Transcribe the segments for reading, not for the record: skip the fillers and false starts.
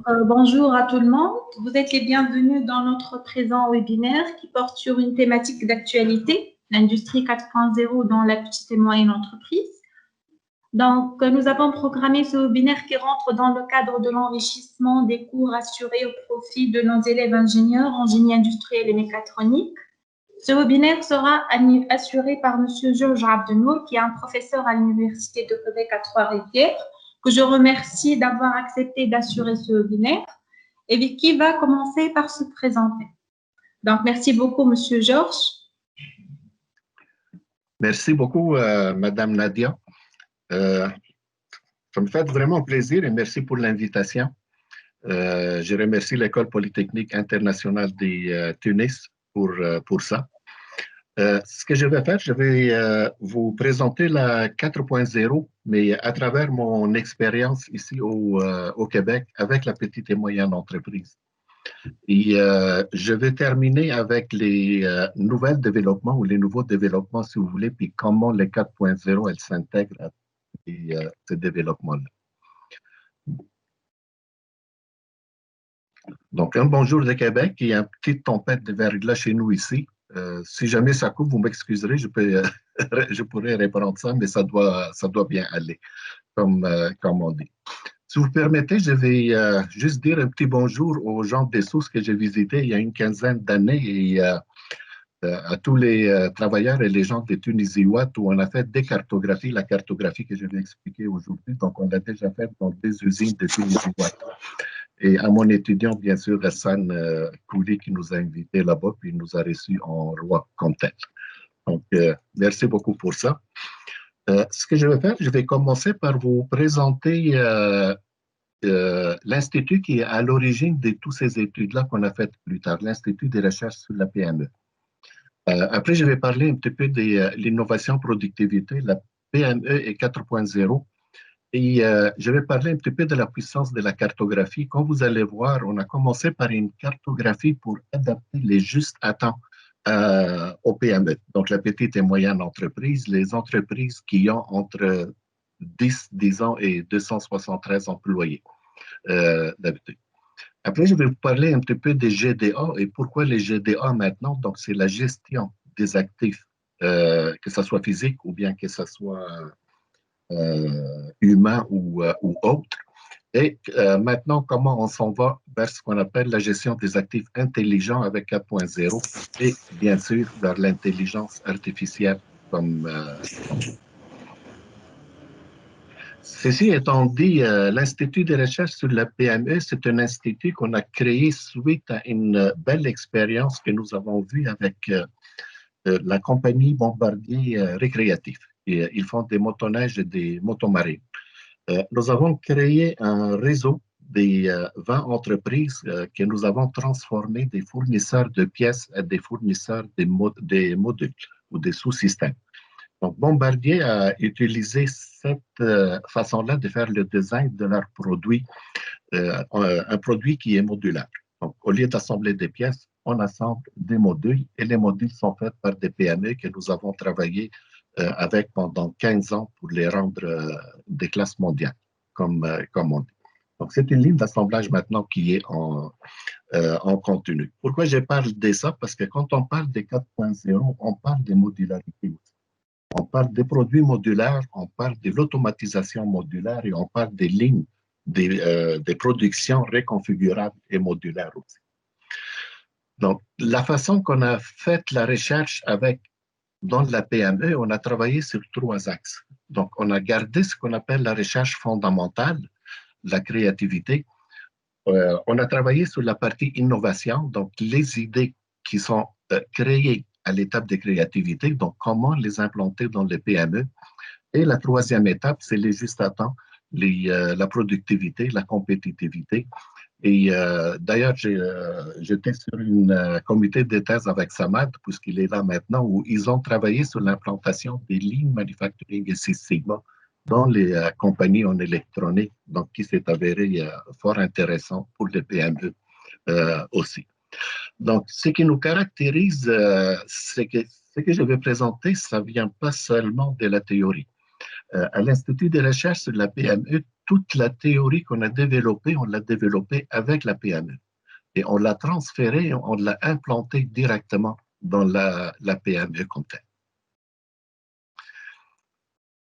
Bonjour à tout le monde. Vous êtes les bienvenus dans notre présent webinaire qui porte sur une thématique d'actualité, l'industrie 4.0 dans la petite et moyenne entreprise. Donc, nous avons programmé ce webinaire qui rentre dans le cadre de l'enrichissement des cours assurés au profit de nos élèves ingénieurs en génie industriel et mécatronique. Ce webinaire sera assuré par M. Georges Abdenour, qui est un professeur à l'Université de Québec à Trois-Rivières, que je remercie d'avoir accepté d'assurer ce webinaire et qui va commencer par se présenter. Donc, merci beaucoup, M. Georges. Merci beaucoup, Madame Nadia. Ça me fait vraiment plaisir et merci pour l'invitation. Je remercie l'École polytechnique internationale de Tunis pour ça. Ce que je vais faire, je vais vous présenter la 4.0, mais à travers mon expérience ici au Québec avec la petite et moyenne entreprise. Et je vais terminer avec les nouvelles développements ou les nouveaux développements, si vous voulez, puis comment les 4.0, elles s'intègrent à ces développements-là. Donc, un bonjour de Québec. Il y a une petite tempête de verglas chez nous ici. Si jamais ça coupe, vous m'excuserez, je pourrais reprendre ça, mais ça doit bien aller, comme on dit. Si vous permettez, je vais juste dire un petit bonjour aux gens des sources que j'ai visités il y a une quinzaine d'années et à tous les travailleurs et les gens de Tunisie-Ouatt où on a fait des cartographies, la cartographie que je vais expliquer aujourd'hui. Donc, on l'a déjà fait dans des usines de Tunisie-Ouatt. Et à mon étudiant, bien sûr, Hassan Kouli, qui nous a invités là-bas, puis il nous a reçus en roi comme tel. Donc, merci beaucoup pour ça. Ce que je vais faire, je vais commencer par vous présenter l'institut qui est à l'origine de toutes ces études-là qu'on a faites plus tard, l'Institut des recherches sur la PME. Après, je vais parler un petit peu de l'innovation productivité, la PME et 4.0. Et je vais parler un petit peu de la puissance de la cartographie. Comme vous allez voir, on a commencé par une cartographie pour adapter les justes à temps aux PME. Donc, la petite et moyenne entreprise, les entreprises qui ont entre 10 ans et 273 employés d'habitude. Après, je vais vous parler un petit peu des GDA et pourquoi les GDA maintenant. Donc, c'est la gestion des actifs, que ce soit physique ou bien que ce soit humain ou autre. Et maintenant, comment on s'en va vers ce qu'on appelle la gestion des actifs intelligents avec 4.0 et bien sûr vers l'intelligence artificielle comme Ceci étant dit, l'Institut de recherche sur la PME, c'est un institut qu'on a créé suite à une belle expérience que nous avons vue avec la compagnie Bombardier Récréatif. Et, ils font des motoneiges et des motomarines. Nous avons créé un réseau des 20 entreprises que nous avons transformé des fournisseurs de pièces à des fournisseurs des modules ou des sous-systèmes. Donc, Bombardier a utilisé cette façon-là de faire le design de leur produit, un produit qui est modulaire. Donc, au lieu d'assembler des pièces, on assemble des modules et les modules sont faits par des PME que nous avons travaillé avec pendant 15 ans pour les rendre des classes mondiales, comme on dit. Donc, c'est une ligne d'assemblage maintenant qui est en continu. Pourquoi je parle de ça? Parce que quand on parle des 4.0, on parle de modularité aussi. On parle des produits modulaires, on parle de l'automatisation modulaire et on parle des lignes, des productions réconfigurables et modulaires aussi. Donc, la façon qu'on a fait la recherche dans la PME, on a travaillé sur 3 axes. Donc, on a gardé ce qu'on appelle la recherche fondamentale, la créativité. On a travaillé sur la partie innovation, donc les idées qui sont créées à l'étape de créativité, donc comment les implanter dans les PME. Et la 3e étape, c'est les justes à temps, la productivité, la compétitivité. Et d'ailleurs, j'étais sur un comité de thèse avec Samad, puisqu'il est là maintenant, où ils ont travaillé sur l'implantation des lignes manufacturing et Six Sigma dans les compagnies en électronique, donc qui s'est avéré fort intéressant pour les PME aussi. Donc, ce qui nous caractérise, c'est que ce que je vais présenter, ça ne vient pas seulement de la théorie. À l'Institut de recherche sur la PME, toute la théorie qu'on a développée, on l'a développée avec la PME. Et on l'a transférée, on l'a implantée directement dans la PME comme telle.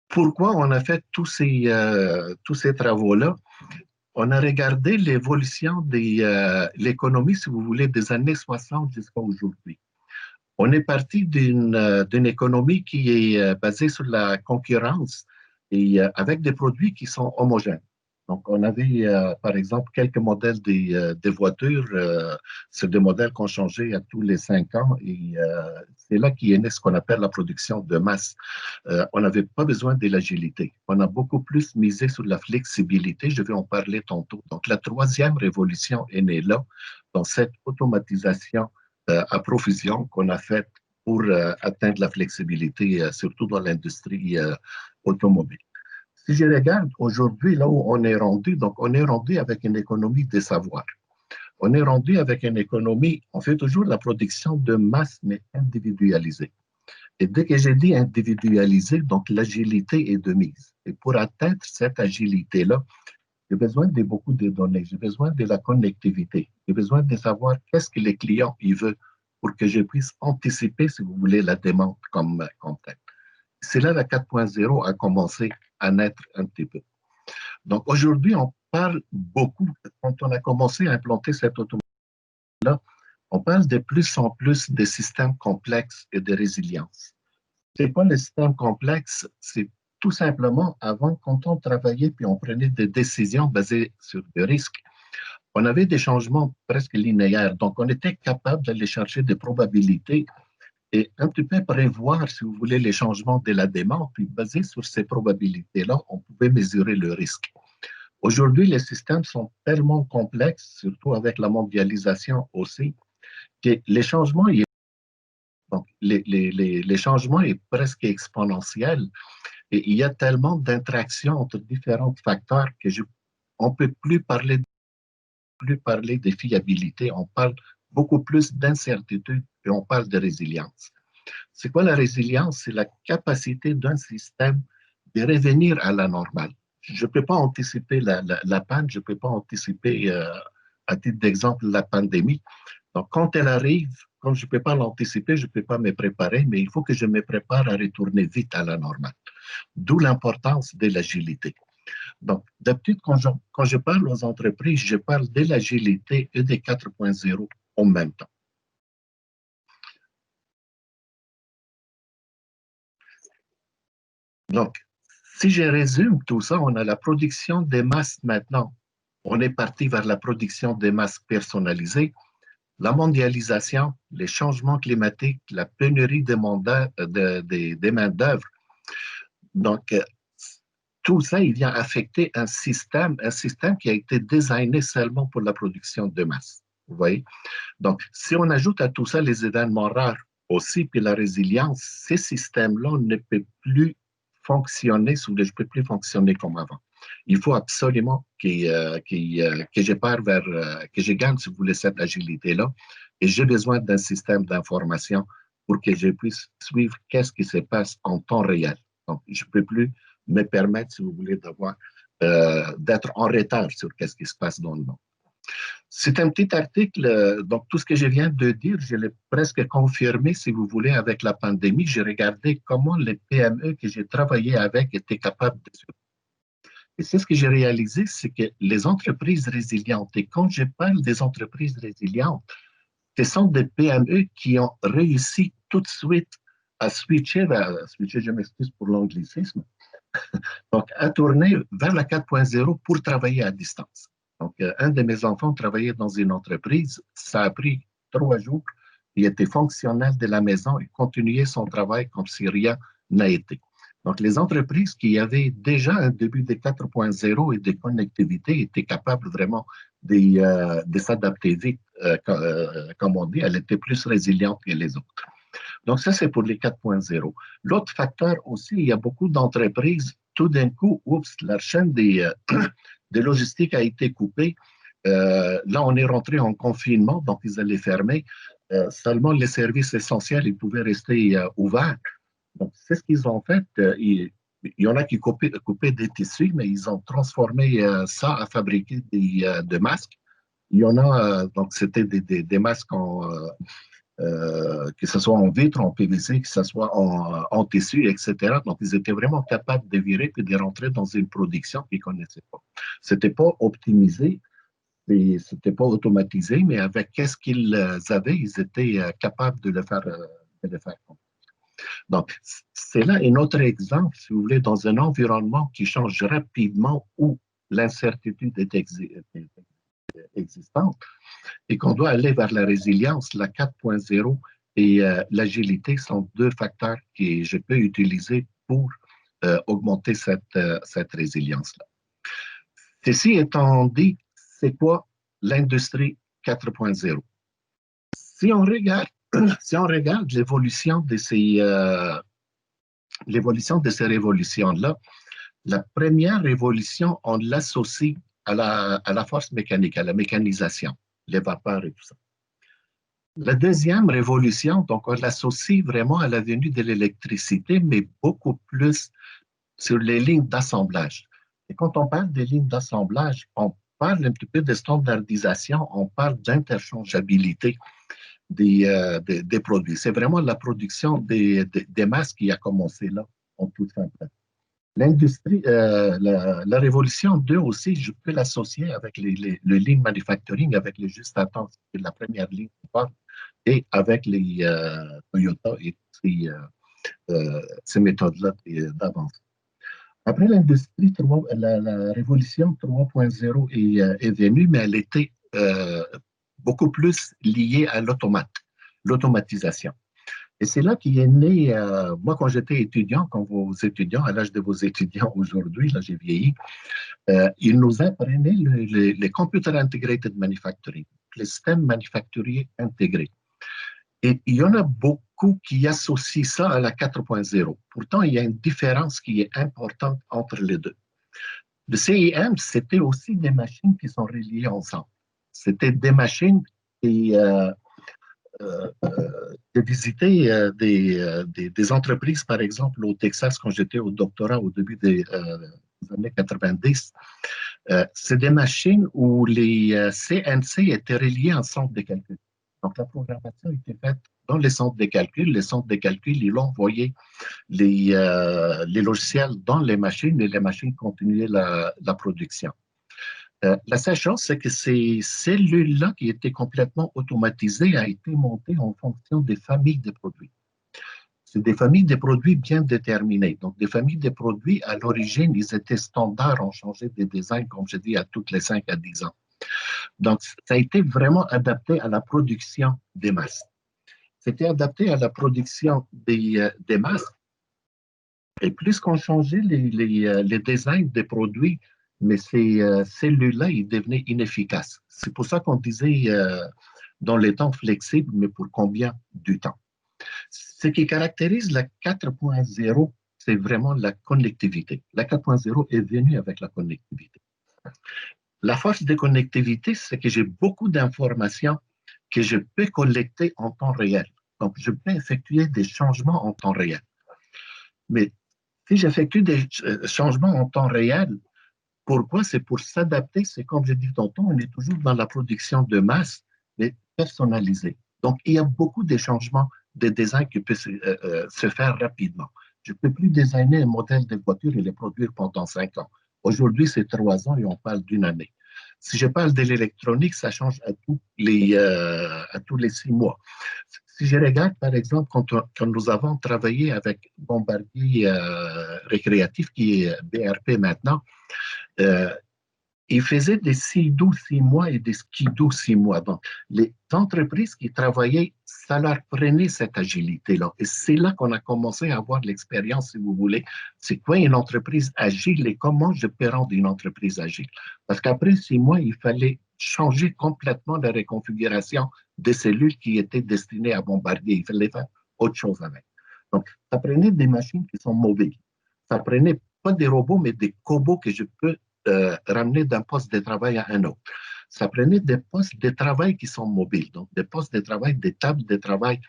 Pourquoi on a fait tous ces travaux-là? On a regardé l'évolution de l'économie, si vous voulez, des années 60 jusqu'à aujourd'hui. On est parti d'une économie qui est basée sur la concurrence et avec des produits qui sont homogènes. Donc, on avait, par exemple, quelques modèles des voitures. C'est des modèles qu'on changeait à tous les 5 ans et c'est là qu'est né ce qu'on appelle la production de masse. On n'avait pas besoin de l'agilité. On a beaucoup plus misé sur la flexibilité. Je vais en parler tantôt. Donc, la troisième révolution est née là, dans cette automatisation à profusion qu'on a faite pour atteindre la flexibilité, surtout dans l'industrie automobile. Si je regarde aujourd'hui là où on est rendu, donc on est rendu avec une économie des savoirs. On est rendu avec une économie, on fait toujours la production de masse, mais individualisée. Et dès que j'ai dit individualisée, donc l'agilité est de mise. Et pour atteindre cette agilité-là, j'ai besoin de beaucoup de données, j'ai besoin de la connectivité, j'ai besoin de savoir qu'est-ce que les clients ils veulent pour que je puisse anticiper, si vous voulez, la demande comme telle. C'est là la 4.0 a commencé à naître un petit peu. Donc aujourd'hui, on parle beaucoup, quand on a commencé à implanter cette automatisation-là, on parle de plus en plus de systèmes complexes et de résilience. Ce n'est pas le système complexe, c'est tout simplement avant, quand on travaillait puis on prenait des décisions basées sur des risques, on avait des changements presque linéaires. Donc, on était capable d'aller chercher des probabilités et un petit peu prévoir, si vous voulez, les changements de la demande, puis basé sur ces probabilités-là, on pouvait mesurer le risque. Aujourd'hui, les systèmes sont tellement complexes, surtout avec la mondialisation aussi, que les changements, donc, les changements sont presque exponentiels et il y a tellement d'interactions entre différents facteurs que on ne peut plus parler de fiabilité, on parle beaucoup plus d'incertitude et on parle de résilience. C'est quoi la résilience? C'est la capacité d'un système de revenir à la normale. Je ne peux pas anticiper la panne, je ne peux pas anticiper, à titre d'exemple, la pandémie. Donc, quand elle arrive, comme je ne peux pas l'anticiper, je ne peux pas me préparer, mais il faut que je me prépare à retourner vite à la normale. D'où l'importance de l'agilité. Donc, d'habitude, quand je parle aux entreprises, je parle de l'agilité et des 4.0 en même temps. Donc, si je résume tout ça, on a la production des masses maintenant. On est parti vers la production des masses personnalisées, la mondialisation, les changements climatiques, la pénurie des main-d'œuvre. Donc, tout ça, il vient affecter un système qui a été designé seulement pour la production de masse. Vous voyez? Donc, si on ajoute à tout ça les événements rares aussi, puis la résilience, ces systèmes-là ne peuvent plus fonctionner, je ne peux plus fonctionner comme avant. Il faut absolument que je gagne, si vous voulez, cette agilité-là. Et j'ai besoin d'un système d'information pour que je puisse suivre qu'est-ce qui se passe en temps réel. Donc, je ne peux plus me permettre, si vous voulez, d'être en retard sur qu'est-ce qui se passe dans le monde. C'est un petit article, donc tout ce que je viens de dire, je l'ai presque confirmé, si vous voulez, avec la pandémie. J'ai regardé comment les PME que j'ai travaillé avec étaient capables de survivre. Et c'est ce que j'ai réalisé, c'est que les entreprises résilientes, et quand je parle des entreprises résilientes, ce sont des PME qui ont réussi tout de suite à switcher, je m'excuse pour l'anglicisme, donc à tourner vers la 4.0 pour travailler à distance. Donc, un de mes enfants travaillait dans une entreprise, ça a pris 3 jours, il était fonctionnel de la maison, il continuait son travail comme si rien n'a été. Donc, les entreprises qui avaient déjà un début de 4.0 et de connectivité étaient capables vraiment de s'adapter vite, comme on dit, elles étaient plus résilientes que les autres. Donc, ça, c'est pour les 4.0. L'autre facteur aussi, il y a beaucoup d'entreprises, tout d'un coup, la chaîne des logistiques a été coupée. Là, on est rentré en confinement, donc ils allaient fermer. Seulement les services essentiels, ils pouvaient rester ouverts. Donc, c'est ce qu'ils ont fait. Ils il y en a qui coupaient des tissus, mais ils ont transformé ça à fabriquer des masques. Il y en a, donc c'était des masques que ce soit en vitre, en PVC, que ce soit en tissu, etc. Donc, ils étaient vraiment capables de virer et de rentrer dans une production qu'ils ne connaissaient pas. Ce n'était pas optimisé, ce n'était pas automatisé, mais avec qu'est-ce qu'ils avaient, ils étaient capables de le faire. Donc, c'est là un autre exemple, si vous voulez, dans un environnement qui change rapidement où l'incertitude est existante et qu'on doit aller vers la résilience, la 4.0 et l'agilité sont deux facteurs que je peux utiliser pour augmenter cette résilience-là. Ceci étant dit, c'est quoi l'industrie 4.0? Si on regarde l'évolution de ces révolutions-là, la première révolution, on l'associe à la force mécanique, à la mécanisation, les vapeurs et tout ça. La deuxième révolution, donc on l'associe vraiment à la venue de l'électricité, mais beaucoup plus sur les lignes d'assemblage. Et quand on parle des lignes d'assemblage, on parle un petit peu de standardisation, on parle d'interchangeabilité des produits. C'est vraiment la production des masses qui a commencé là, en toute fin. L'industrie, la révolution 2 aussi, je peux l'associer avec le lean manufacturing, avec les juste à temps, c'est la première ligne, et avec les Toyota et ces méthodes-là d'avance. Après l'industrie, la révolution 3.0 est venue, mais elle était beaucoup plus liée à l'automatisation. Et c'est là qu'il est né, moi quand j'étais étudiant, quand vos étudiants, à l'âge de vos étudiants aujourd'hui, là j'ai vieilli, ils nous apprenaient les Computer Integrated Manufacturing, les systèmes manufacturiers intégrés. Et il y en a beaucoup qui associent ça à la 4.0. Pourtant, il y a une différence qui est importante entre les deux. Le CIM, c'était aussi des machines qui sont reliées ensemble. C'était des machines qui... j'ai visité des entreprises, par exemple, au Texas, quand j'étais au doctorat au début des années 90. C'est des machines où les CNC étaient reliés en centre de calcul. Donc, la programmation était faite dans les centres de calcul. Les centres de calcul, ils envoyaient les logiciels dans les machines et les machines continuaient la production. La seule chose, c'est que ces cellules-là qui étaient complètement automatisées a été montées en fonction des familles de produits. C'est des familles de produits bien déterminées. Donc, des familles de produits, à l'origine, ils étaient standards, on changeait des designs, comme je dis, à toutes les 5 à 10 ans. Donc, ça a été vraiment adapté à la production des masses. C'était adapté à la production des masses. Et plus qu'on changeait les designs des produits, mais ces cellules-là, ils devenaient inefficaces. C'est pour ça qu'on disait dans les temps flexibles, mais pour combien du temps? Ce qui caractérise la 4.0, c'est vraiment la connectivité. La 4.0 est venue avec la connectivité. La force de connectivité, c'est que j'ai beaucoup d'informations que je peux collecter en temps réel. Donc, je peux effectuer des changements en temps réel. Mais si j'effectue des changements en temps réel, pourquoi? C'est pour s'adapter. C'est comme je dis tantôt, on est toujours dans la production de masse, mais personnalisée. Donc, il y a beaucoup de changements de design qui peuvent se faire rapidement. Je ne peux plus designer un modèle de voiture et le produire pendant 5 ans. Aujourd'hui, c'est 3 ans et on parle d'une année. Si je parle de l'électronique, ça change à tous les 6 mois. Si je regarde, par exemple, quand nous avons travaillé avec Bombardier Récréatif, qui est BRP maintenant, ils faisaient des SIDO 6 mois et des SKIDO 6 mois. Donc, les entreprises qui travaillaient, ça leur prenait cette agilité-là. Et c'est là qu'on a commencé à avoir l'expérience, si vous voulez. C'est quoi une entreprise agile et comment je peux rendre une entreprise agile? Parce qu'après 6 mois, il fallait changer complètement la reconfiguration des cellules qui étaient destinées à bombarder. Il fallait faire autre chose avec. Donc, ça prenait des machines qui sont mobiles. Ça prenait pas des robots, mais des cobots que je peux ramener d'un poste de travail à un autre. Ça prenait des postes de travail qui sont mobiles, donc des postes de travail, des tables de travail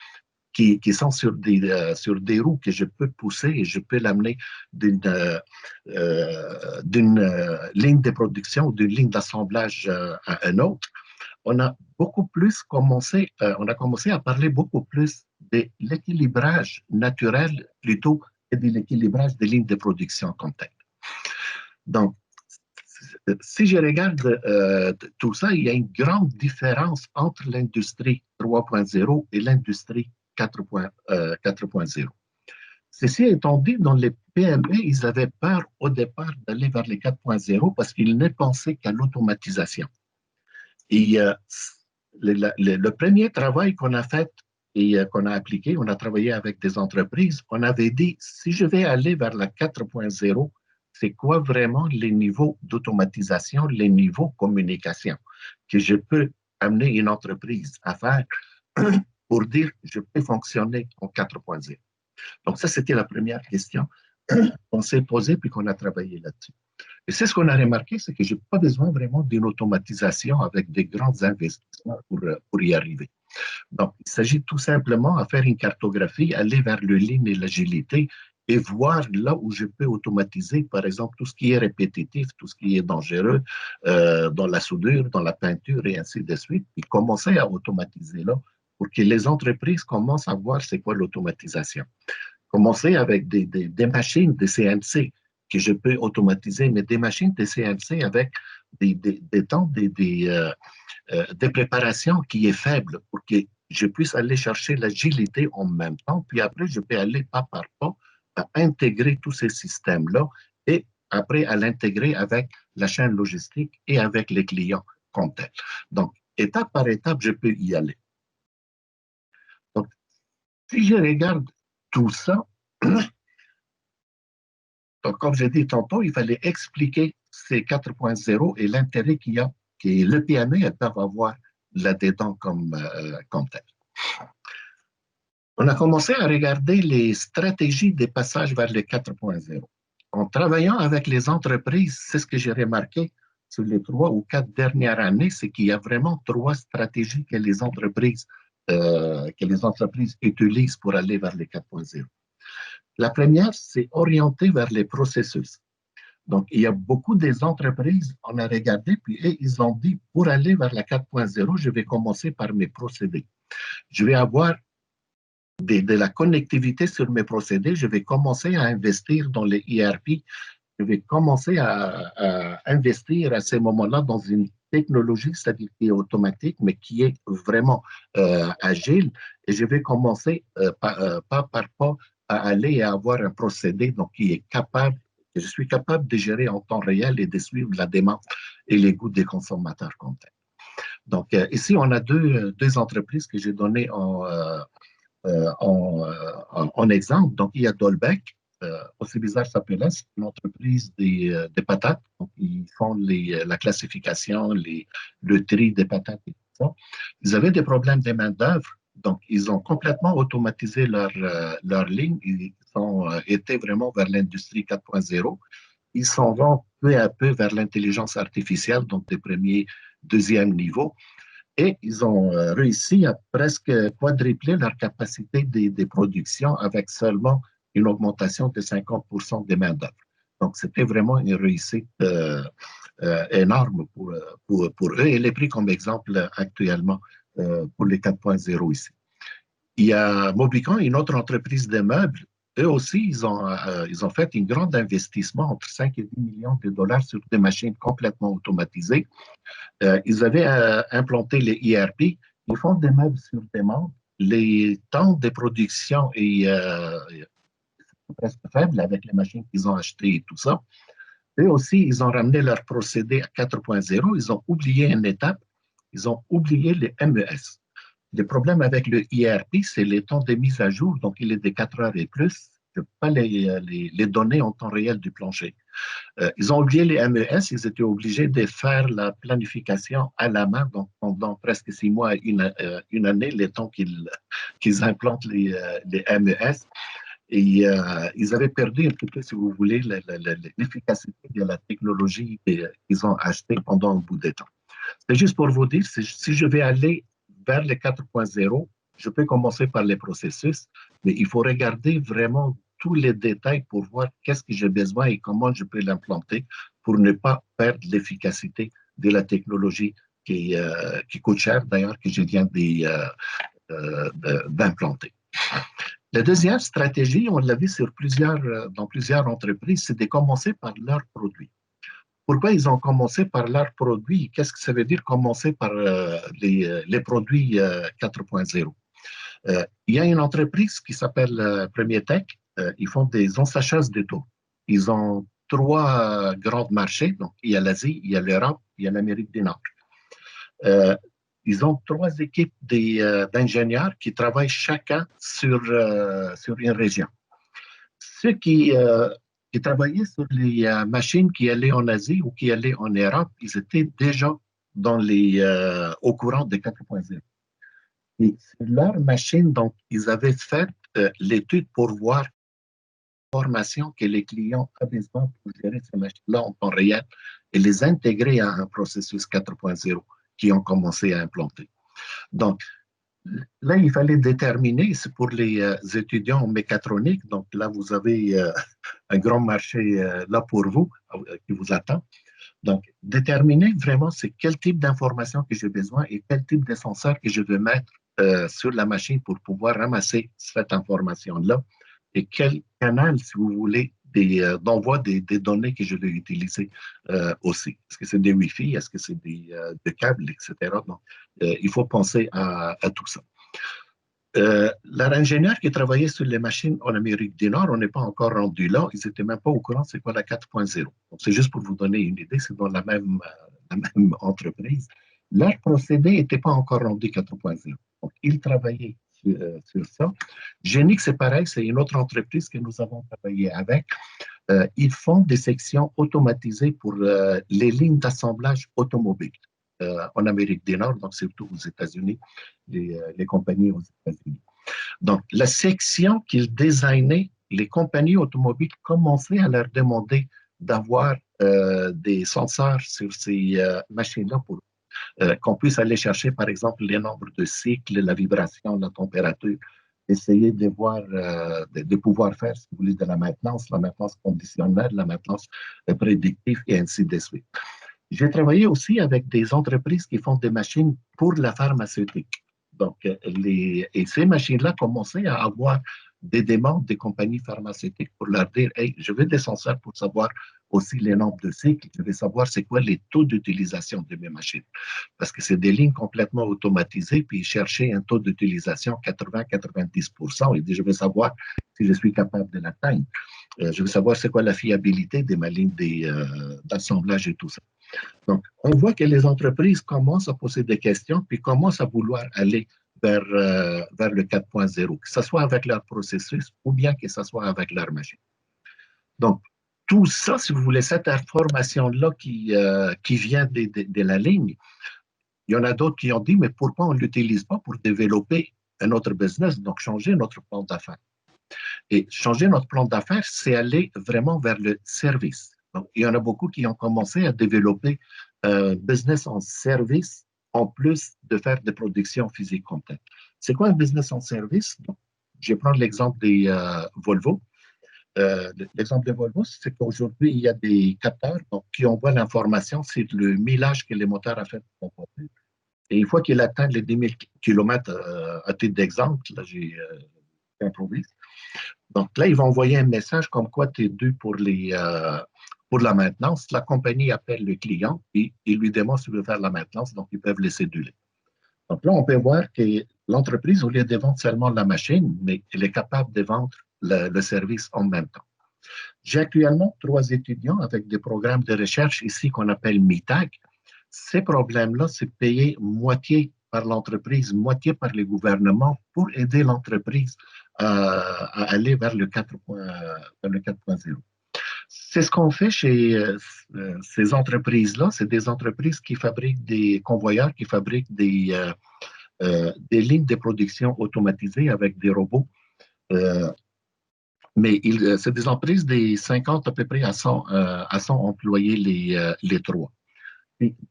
qui sont sur des roues que je peux pousser et je peux l'amener d'une ligne de production ou d'une ligne d'assemblage à une autre. On a on a commencé à parler beaucoup plus de l'équilibrage naturel plutôt que de l'équilibrage des lignes de production comme tel. Donc, si je regarde tout ça, il y a une grande différence entre l'industrie 3.0 et l'industrie 4.0. Ceci étant dit, dans les PME, ils avaient peur au départ d'aller vers les 4.0 parce qu'ils ne pensaient qu'à l'automatisation. Et le premier travail qu'on a fait et qu'on a appliqué, on a travaillé avec des entreprises, on avait dit, si je vais aller vers la 4.0, c'est quoi vraiment les niveaux d'automatisation, les niveaux communication que je peux amener une entreprise à faire pour dire je peux fonctionner en 4.0. Donc ça, c'était la première question qu'on s'est posée puis qu'on a travaillé là-dessus. Et c'est ce qu'on a remarqué, c'est que je n'ai pas besoin vraiment d'une automatisation avec des grands investissements pour y arriver. Donc, il s'agit tout simplement de faire une cartographie, aller vers le lean et l'agilité et voir là où je peux automatiser, par exemple, tout ce qui est répétitif, tout ce qui est dangereux dans la soudure, dans la peinture et ainsi de suite, et commencer à automatiser là pour que les entreprises commencent à voir c'est quoi l'automatisation. Commencer avec des machines de CNC que je peux automatiser, mais des machines de CNC avec des temps, des préparations qui est faible pour que je puisse aller chercher l'agilité en même temps, puis après, je peux aller pas par pas à intégrer tous ces systèmes-là et après à l'intégrer avec la chaîne logistique et avec les clients comme tel. Donc, étape par étape, je peux y aller. Donc, si je regarde tout ça, donc, comme j'ai dit tantôt, il fallait expliquer ces 4.0 et l'intérêt qu'il y a, que le PME peuvent avoir là-dedans comme tel. On a commencé à regarder les stratégies des passages vers le 4.0. En travaillant avec les entreprises, c'est ce que j'ai remarqué sur les 3 ou 4 dernières années, c'est qu'il y a vraiment 3 stratégies que les entreprises utilisent pour aller vers le 4.0. La première, c'est orienter vers les processus. Donc, il y a beaucoup des entreprises, on a regardé, puis ils ont dit, pour aller vers la 4.0, je vais commencer par mes procédés. Je vais avoir de la connectivité sur mes procédés, je vais commencer à investir dans les ERP, je vais commencer à investir à ces moments-là dans une technologie, c'est-à-dire qui est automatique, mais qui est vraiment agile, et je vais commencer pas par pas à aller et avoir un procédé donc, qui est capable, je suis capable de gérer en temps réel et de suivre la demande et les goûts des consommateurs comme tel. Donc, ici, on a deux entreprises que j'ai données en exemple. Donc, il y a Dolbec, aussi bizarre s'appelait, c'est une entreprise des patates. Donc, ils font la classification, le tri des patates et tout ça. Ils avaient des problèmes de main-d'œuvre. Donc, ils ont complètement automatisé leur ligne. Ils ont été vraiment vers l'industrie 4.0. Ils s'en vont peu à peu vers l'intelligence artificielle, donc des premiers, deuxième niveaux. Et ils ont réussi à presque quadrupler leur capacité de production avec seulement une augmentation de 50% des main-d'œuvre. Donc, c'était vraiment une réussite énorme pour eux. Et les pris comme exemple actuellement pour les 4.0 ici. Il y a Mobicon, une autre entreprise de meubles. Eux aussi, ils ont fait un grand investissement entre 5 et 10 millions de dollars sur des machines complètement automatisées. Ils avaient implanté les ERP. Ils font des meubles sur demande. Les temps de production est presque faible avec les machines qu'ils ont achetées et tout ça. Eux aussi, ils ont ramené leur procédé à 4.0. Ils ont oublié une étape. Ils ont oublié les MES. Le problème avec le ERP, c'est les temps de mise à jour. Donc, il est de 4 heures et plus. Je ne peux pas les données en temps réel du plancher. Ils ont oublié les MES. Ils étaient obligés de faire la planification à la main. Donc, pendant presque 6 mois, une année, les temps qu'ils implantent les MES. Et ils avaient perdu un peu, si vous voulez, l'efficacité de la technologie qu'ils ont achetée pendant un bout de temps. C'est juste pour vous dire, si je vais aller vers le 4.0, je peux commencer par les processus, mais il faut regarder vraiment tous les détails pour voir qu'est-ce que j'ai besoin et comment je peux l'implanter pour ne pas perdre l'efficacité de la technologie qui coûte cher, d'ailleurs, que je viens d'implanter. La deuxième stratégie, on l'a vu dans plusieurs entreprises, c'est de commencer par leurs produits. Pourquoi ils ont commencé par leurs produits? Qu'est-ce que ça veut dire commencer par les produits 4.0? Il y a une entreprise qui s'appelle Premier Tech. Ils font des ensacheuses de taux. Ils ont trois grands marchés. Donc, il y a l'Asie, il y a l'Europe, il y a l'Amérique du Nord. Ils ont trois équipes d'ingénieurs qui travaillent chacun sur une région. Ceux qui travaillaient sur les machines qui allaient en Asie ou qui allaient en Europe, ils étaient déjà au courant de 4.0. Et sur leur machine, donc, ils avaient fait l'étude pour voir l'information que les clients avaient besoin pour gérer ces machines-là en temps réel et les intégrer à un processus 4.0 qui ont commencé à implanter. Donc, là, il fallait déterminer, c'est pour les étudiants en mécatronique, donc là, vous avez un grand marché là pour vous, qui vous attend. Donc, déterminer vraiment c'est quel type d'information que j'ai besoin et quel type de senseur que je veux mettre sur la machine pour pouvoir ramasser cette information-là et quel canal, si vous voulez, d'envoi des données que je vais utiliser aussi. Est-ce que c'est des Wi-Fi? Est-ce que c'est des câbles, etc.? Donc, il faut penser à tout ça. L'ingénieur qui travaillait sur les machines en Amérique du Nord, on n'est pas encore rendu là. Ils n'étaient même pas au courant c'est quoi la 4.0. C'est juste pour vous donner une idée, c'est dans la même entreprise. Leur procédé n'était pas encore rendu 4.0. Donc, ils travaillaient sur ça. Genix, c'est pareil, c'est une autre entreprise que nous avons travaillé avec. Ils font des sections automatisées pour les lignes d'assemblage automobile en Amérique du Nord, donc surtout aux États-Unis, les compagnies aux États-Unis. Donc, la section qu'ils designaient, les compagnies automobiles commençaient à leur demander d'avoir des senseurs sur ces machines-là pour qu'on puisse aller chercher, par exemple, les nombres de cycles, la vibration, la température, essayer de voir, de pouvoir faire, si vous voulez, de la maintenance conditionnelle, la maintenance prédictive et ainsi de suite. J'ai travaillé aussi avec des entreprises qui font des machines pour la pharmaceutique. Donc, et ces machines-là commençaient à avoir des demandes des compagnies pharmaceutiques pour leur dire, hey, je veux des senseurs pour savoir aussi les nombres de cycles, je veux savoir c'est quoi les taux d'utilisation de mes machines. Parce que c'est des lignes complètement automatisées, puis chercher un taux d'utilisation 80-90%, et je veux savoir si je suis capable de l'atteindre. Je veux savoir c'est quoi la fiabilité de ma ligne d'assemblage et tout ça. Donc, on voit que les entreprises commencent à poser des questions, puis commencent à vouloir aller vers le 4.0, que ce soit avec leur processus ou bien que ce soit avec leur machine. Donc, tout ça, si vous voulez, cette information-là qui vient de la ligne, il y en a d'autres qui ont dit, mais pourquoi on ne l'utilise pas pour développer un autre business, donc changer notre plan d'affaires. Et changer notre plan d'affaires, c'est aller vraiment vers le service. Donc, il y en a beaucoup qui ont commencé à développer un business en service en plus de faire des productions physiques complètes. C'est quoi un business en service? Donc, je vais prendre l'exemple des Volvo. L'exemple de Volvo, c'est qu'aujourd'hui, il y a des capteurs donc, qui envoient l'information sur le millage que les moteurs ont fait pour la voiture. Et une fois qu'il atteint les 10 000 km, à titre d'exemple, là, j'ai improvise. Donc là, ils vont envoyer un message comme quoi tu es dû pour la maintenance. La compagnie appelle le client et il lui demande s'il veut faire la maintenance, donc ils peuvent les céduler. Donc là, on peut voir que l'entreprise, au lieu de vendre seulement la machine, mais elle est capable de vendre le service en même temps. J'ai actuellement 3 étudiants avec des programmes de recherche ici qu'on appelle MITAG. Ces problèmes-là, c'est payé moitié par l'entreprise, moitié par les gouvernements pour aider l'entreprise à aller vers le 4.0. C'est ce qu'on fait chez ces entreprises-là. C'est des entreprises qui fabriquent des convoyeurs, qui fabriquent des lignes de production automatisées avec des robots. Mais c'est des entreprises des 50 à peu près à 100 employés les 3.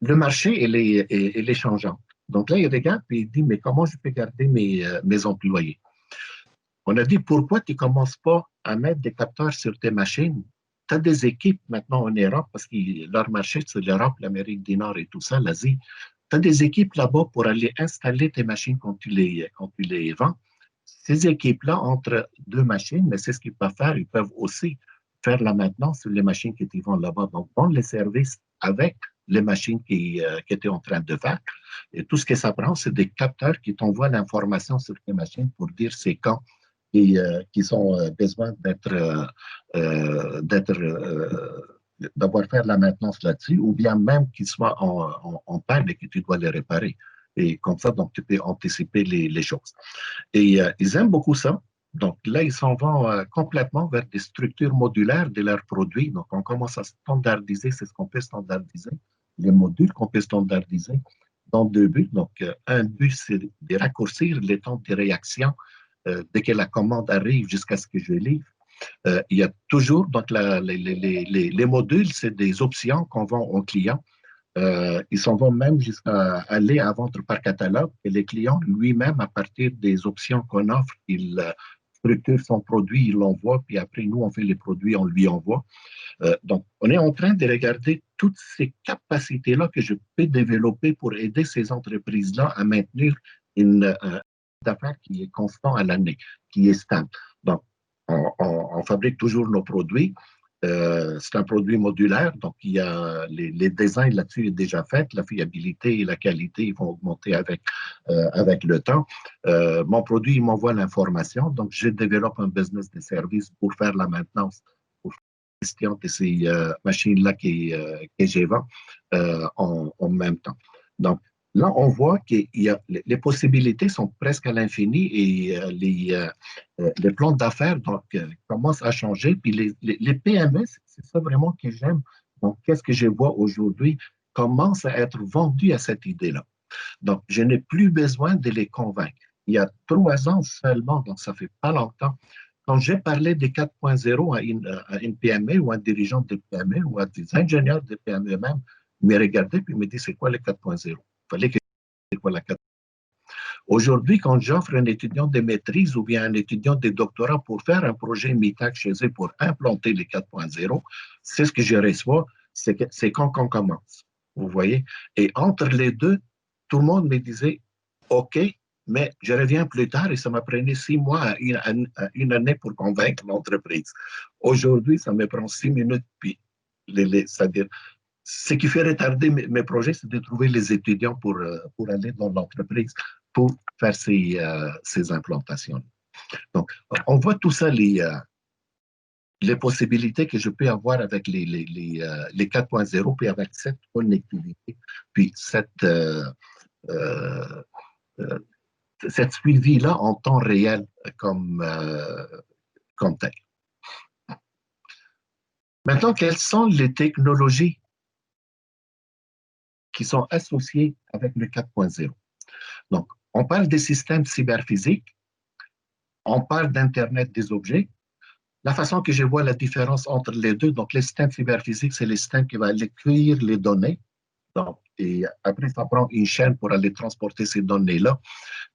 Le marché, elle est changeante. Donc là, il regarde et il dit, mais comment je peux garder mes employés? On a dit, pourquoi tu ne commences pas à mettre des capteurs sur tes machines? Tu as des équipes maintenant en Europe, parce que leur marché, c'est l'Europe, l'Amérique du Nord et tout ça, l'Asie. Tu as des équipes là-bas pour aller installer tes machines quand tu les vends. Ces équipes-là, entre deux machines, mais c'est ce qu'ils peuvent faire, ils peuvent aussi faire la maintenance sur les machines qui te vendent là-bas. Donc, vendre les services avec les machines qui étaient en train de faire. Et tout ce que ça prend, c'est des capteurs qui t'envoient l'information sur tes machines pour dire c'est quand qui ont besoin d'avoir fait la maintenance là-dessus, ou bien même qu'ils soient en panne et que tu dois les réparer. Et comme ça, donc, tu peux anticiper les choses. Et ils aiment beaucoup ça. Donc là, ils s'en vont complètement vers des structures modulaires de leurs produits. Donc, on commence à standardiser, c'est ce qu'on peut standardiser, les modules qu'on peut standardiser dans deux buts. Donc, un but, c'est de raccourcir les temps de réaction dès que la commande arrive jusqu'à ce que je livre. Il y a toujours, donc les modules, c'est des options qu'on vend aux clients. Ils s'en vont même jusqu'à aller à vendre par catalogue et les clients lui-même, à partir des options qu'on offre, il structure son produit, il l'envoie, puis après, nous, on fait les produits, on lui envoie. Donc, on est en train de regarder toutes ces capacités-là que je peux développer pour aider ces entreprises-là à maintenir une d'affaires qui est constant à l'année, qui est stable. Donc, on fabrique toujours nos produits. C'est un produit modulaire, donc il y a les designs là-dessus est déjà fait, la fiabilité et la qualité vont augmenter avec le temps. Mon produit, il m'envoie l'information, donc je développe un business de services pour faire la maintenance, pour faire la gestion de ces machines-là que je vends en même temps. Donc, là, on voit que les possibilités sont presque à l'infini et les plans d'affaires commencent à changer. Puis les PME, c'est ça vraiment que j'aime. Donc, qu'est-ce que je vois aujourd'hui commence à être vendu à cette idée-là. Donc, je n'ai plus besoin de les convaincre. Il y a 3 ans seulement, donc ça fait pas longtemps, quand j'ai parlé des 4.0 à une PME ou à un dirigeant de PME ou à des ingénieurs de PME même, ils me regardaient et me disaient, c'est quoi le 4.0? Il fallait que c'est quoi la 4.0? Aujourd'hui, quand j'offre un étudiant de maîtrise ou bien un étudiant de doctorat pour faire un projet MITAC chez eux pour implanter les 4.0, c'est ce que je reçois, c'est quand on commence. Vous voyez? Et entre les deux, tout le monde me disait, OK, mais je reviens plus tard et ça m'a pris 6 mois à une année pour convaincre l'entreprise. Aujourd'hui, ça me prend 6 minutes, puis c'est-à-dire, ce qui fait retarder mes projets, c'est de trouver les étudiants pour aller dans l'entreprise pour faire ces implantations. Donc, on voit tout ça, les possibilités que je peux avoir avec les 4.0, puis avec cette connectivité, puis cette suivi-là en temps réel comme tel. Maintenant, quelles sont les technologies qui sont associées avec le 4.0? Donc, on parle des systèmes cyberphysiques, on parle d'Internet des objets. La façon que je vois la différence entre les deux, donc les systèmes cyberphysiques, c'est les systèmes qui vont aller cueillir les données. Donc, et après, ça prend une chaîne pour aller transporter ces données-là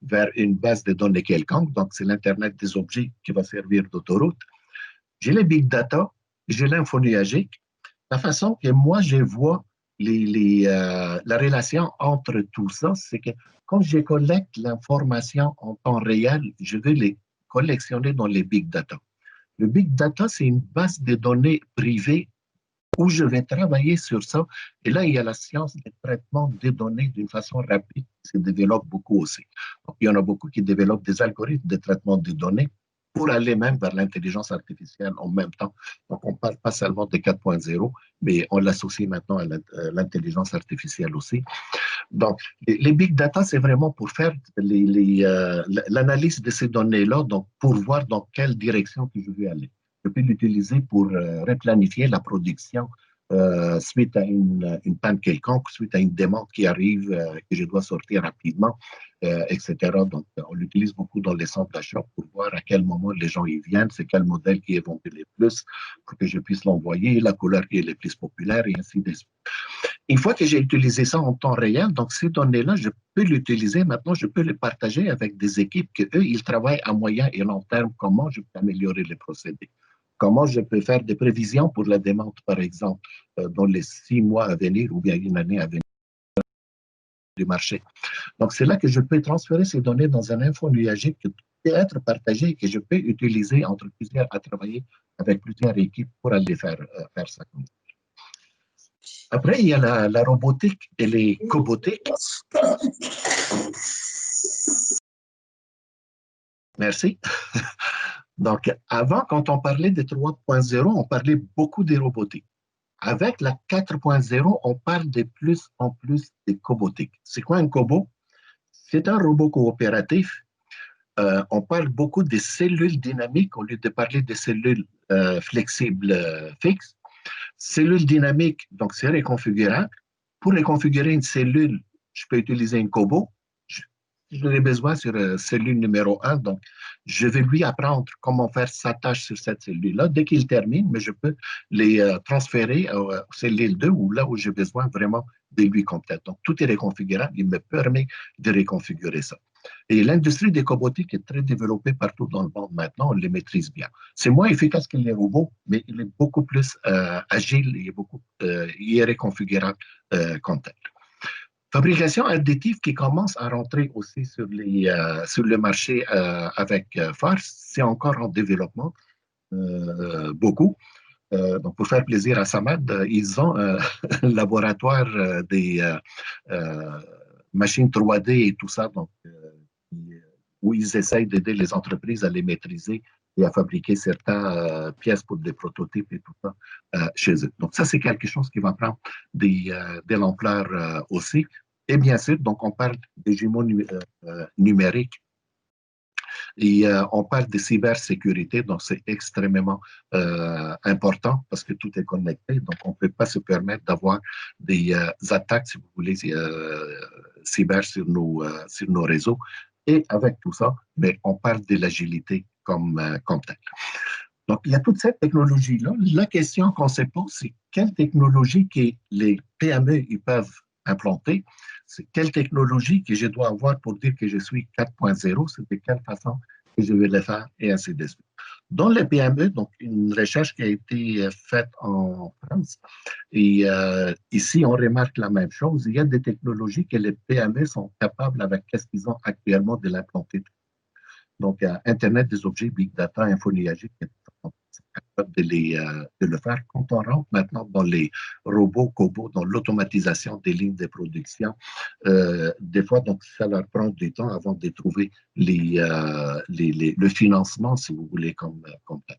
vers une base de données quelconque. Donc, c'est l'Internet des objets qui va servir d'autoroute. J'ai les big data, j'ai l'info nuagique. La façon que moi, je vois la relation entre tout ça, c'est que quand je collecte l'information en temps réel, je vais les collectionner dans les big data. Le big data, c'est une base de données privée où je vais travailler sur ça. Et là, il y a la science du traitement des données d'une façon rapide qui se développe beaucoup aussi. Donc, il y en a beaucoup qui développent des algorithmes de traitement des données pour aller même vers l'intelligence artificielle en même temps. Donc, on ne parle pas seulement de 4.0, mais on l'associe maintenant à l'intelligence artificielle aussi. Donc, les big data, c'est vraiment pour faire l'analyse de ces données-là, donc pour voir dans quelle direction que je veux aller. Je peux l'utiliser pour replanifier la production suite à une panne quelconque, suite à une demande qui arrive, que je dois sortir rapidement, etc. Donc, on l'utilise beaucoup dans les centres d'achat pour voir à quel moment les gens y viennent, c'est quel modèle qui est vendu le plus pour que je puisse l'envoyer, la couleur qui est la plus populaire et ainsi de suite. Une fois que j'ai utilisé ça en temps réel, donc ces données-là, je peux l'utiliser maintenant, je peux les partager avec des équipes que eux, ils travaillent à moyen et long terme, comment je peux améliorer les procédés. Comment je peux faire des prévisions pour la demande, par exemple, dans les 6 mois à venir ou bien une année à venir du marché. Donc, c'est là que je peux transférer ces données dans un info nuagique qui peut être partagé et que je peux utiliser entre plusieurs, à travailler avec plusieurs équipes pour aller faire ça. Après, il y a la robotique et les cobotiques. Merci. Donc, avant, quand on parlait des 3.0, on parlait beaucoup des robotiques. Avec la 4.0, on parle de plus en plus des cobotiques. C'est quoi un cobot? C'est un robot coopératif. On parle beaucoup des cellules dynamiques au lieu de parler des cellules flexibles fixes. Cellules dynamiques, donc c'est réconfigurable. Pour réconfigurer une cellule, je peux utiliser un cobot. J'en ai besoin sur cellule numéro 1, donc je vais lui apprendre comment faire sa tâche sur cette cellule-là. Dès qu'il termine, mais je peux les transférer aux cellules 2 ou là où j'ai besoin vraiment de lui complète. Donc tout est réconfigurable, il me permet de réconfigurer ça. Et l'industrie des cobotiques est très développée partout dans le monde maintenant, on les maîtrise bien. C'est moins efficace que les robots, mais il est beaucoup plus agile, il est réconfigurable comme tel. Fabrication additive qui commence à rentrer aussi sur le marché avec force, c'est encore en développement, beaucoup. Donc, pour faire plaisir à Samad, ils ont un laboratoire des machines 3D et tout ça, donc, où ils essayent d'aider les entreprises à les maîtriser et à fabriquer certaines pièces pour des prototypes et tout ça chez eux. Donc, ça, c'est quelque chose qui va prendre de l'ampleur aussi. Et bien sûr, donc, on parle des jumeaux numériques et on parle de cybersécurité, donc c'est extrêmement important parce que tout est connecté, donc on ne peut pas se permettre d'avoir des attaques, si vous voulez, cyber sur nos réseaux. Et avec tout ça, mais on parle de l'agilité comme telle. Donc, il y a toute cette technologie-là. La question qu'on se pose, c'est quelle technologie que les PME ils peuvent implanter, c'est quelle technologie que je dois avoir pour dire que je suis 4.0, c'est de quelle façon que je vais le faire, et ainsi de suite. Dans les PME, donc une recherche qui a été faite en France, et ici on remarque la même chose, il y a des technologies que les PME sont capables, avec ce qu'ils ont actuellement, de l'implanter. Donc, Internet des objets, Big Data, info nuagique, capable de le faire. Quand on rentre maintenant dans les robots, cobots, dans l'automatisation des lignes de production, des fois, donc, ça leur prend du temps avant de trouver le financement, si vous voulez, comme tel.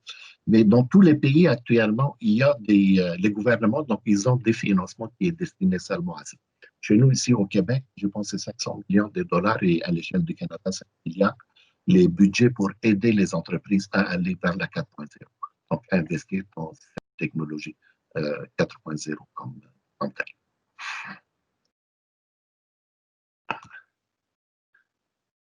Mais dans tous les pays actuellement, il y a les gouvernements, donc ils ont des financements qui sont destinés seulement à ça. Chez nous, ici au Québec, je pense que c'est 500 millions de dollars et à l'échelle du Canada, 5 milliards les budgets pour aider les entreprises à aller vers la 4.0. Donc, investir dans cette technologie 4.0 comme telle.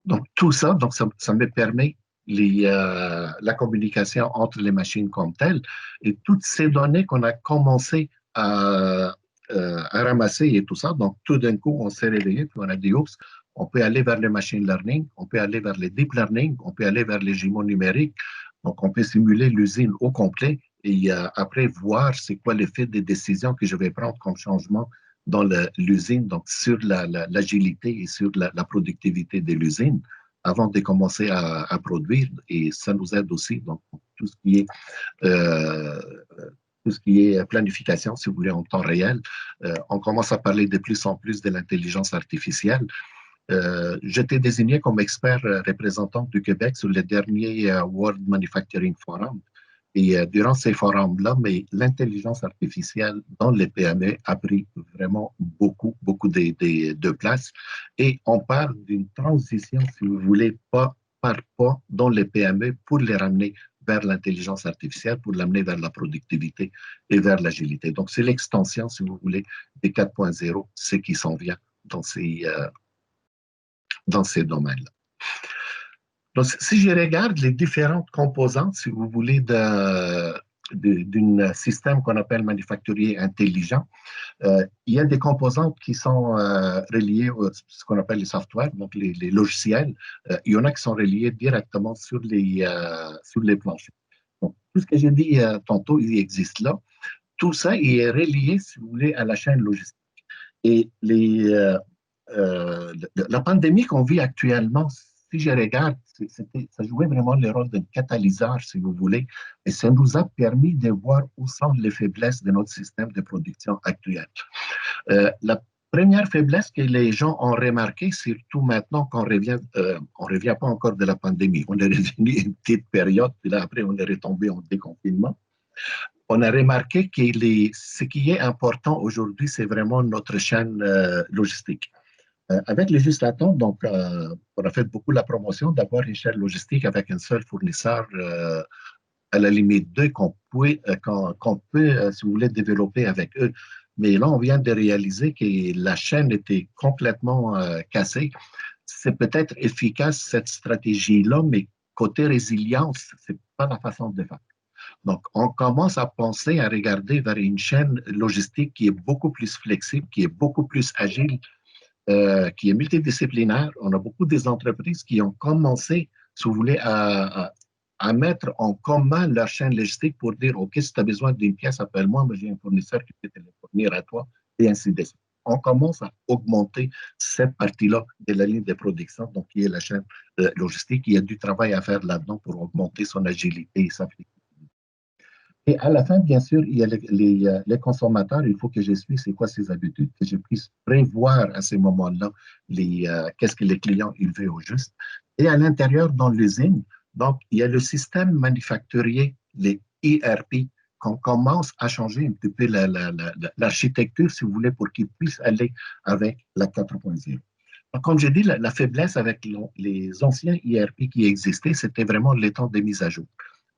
Donc, tout ça, donc ça me permet la communication entre les machines comme telles et toutes ces données qu'on a commencé à ramasser et tout ça. Donc, tout d'un coup, on s'est réveillé, puis on a dit, oups, on peut aller vers le machine learning, on peut aller vers le deep learning, on peut aller vers les jumeaux numériques. Donc, on peut simuler l'usine au complet et après voir c'est quoi l'effet des décisions que je vais prendre comme changement dans l'usine, donc sur l'agilité et sur la productivité de l'usine avant de commencer à produire. Et ça nous aide aussi, donc, tout ce qui est planification, si vous voulez, en temps réel. On commence à parler de plus en plus de l'intelligence artificielle. J'étais désigné comme expert représentant du Québec sur le dernier World Manufacturing Forum. Et durant ces forums-là, mais l'intelligence artificielle dans les PME a pris vraiment beaucoup, beaucoup de place. Et on parle d'une transition, si vous voulez, pas par pas dans les PME pour les ramener vers l'intelligence artificielle pour l'amener vers la productivité et vers l'agilité. Donc, c'est l'extension, si vous voulez, des 4.0, ce qui s'en vient dans ces domaines-là. Donc, si je regarde les différentes composantes, si vous voulez, d'un système qu'on appelle manufacturier intelligent, il y a des composantes qui sont reliées à ce qu'on appelle les softwares, donc les logiciels. Il y en a qui sont reliés directement sur les planchers. Donc, tout ce que j'ai dit tantôt, il existe là. Tout ça il est relié, si vous voulez, à la chaîne logistique. Et la pandémie qu'on vit actuellement, si je regarde, ça jouait vraiment le rôle d'un catalyseur, si vous voulez, et ça nous a permis de voir où sont les faiblesses de notre système de production actuel. La première faiblesse que les gens ont remarqué, surtout maintenant qu'on revient, on ne revient pas encore de la pandémie, on est revenu une petite période, puis là après on est retombé en déconfinement. On a remarqué que ce qui est important aujourd'hui, c'est vraiment notre chaîne logistique. Avec les législateurs, donc, on a fait beaucoup la promotion d'avoir une chaîne logistique avec un seul fournisseur, à la limite deux, qu'on peut, si vous voulez, développer avec eux. Mais là, on vient de réaliser que la chaîne était complètement cassée. C'est peut-être efficace, cette stratégie-là, mais côté résilience, ce n'est pas la façon de faire. Donc, on commence à penser, à regarder vers une chaîne logistique qui est beaucoup plus flexible, qui est beaucoup plus agile, qui est multidisciplinaire. On a beaucoup des entreprises qui ont commencé, si vous voulez, à mettre en commun leur chaîne logistique pour dire, OK, si tu as besoin d'une pièce, appelle-moi, mais j'ai un fournisseur qui peut te la fournir à toi, et ainsi de suite. On commence à augmenter cette partie-là de la ligne de production, donc qui est la chaîne logistique. Il y a du travail à faire là-dedans pour augmenter son agilité et sa flexibilité. Et à la fin, bien sûr, il y a les consommateurs. Il faut que je suive c'est quoi ses habitudes, que je puisse prévoir à ces moments-là qu'est-ce que les clients ils veulent au juste. Et à l'intérieur, dans l'usine, donc, il y a le système manufacturier, les ERP, qu'on commence à changer un petit peu l'architecture, si vous voulez, pour qu'ils puissent aller avec la 4.0. Comme j'ai dit, la faiblesse avec les anciens ERP qui existaient, c'était vraiment les temps de mise à jour.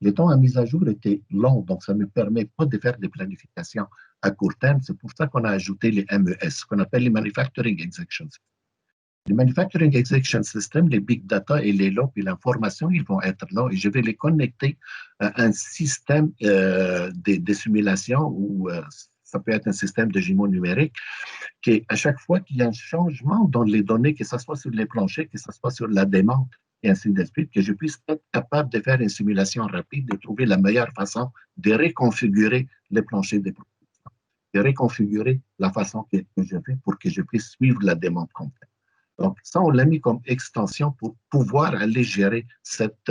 Les temps à mise à jour étaient longs, donc ça ne me permet pas de faire des planifications à court terme. C'est pour ça qu'on a ajouté les MES, qu'on appelle les Manufacturing Execution Systems. Les Manufacturing Execution Systems, les big data et les logs et l'information, ils vont être là et je vais les connecter à un système de simulation ou ça peut être un système de jumeaux numériques qui, à chaque fois qu'il y a un changement dans les données, que ce soit sur les planchers, que ce soit sur la demande, et ainsi de suite, que je puisse être capable de faire une simulation rapide, de trouver la meilleure façon de reconfigurer les planchers de production, de reconfigurer la façon que je fais pour que je puisse suivre la demande complète. Donc, ça, on l'a mis comme extension pour pouvoir aller gérer cette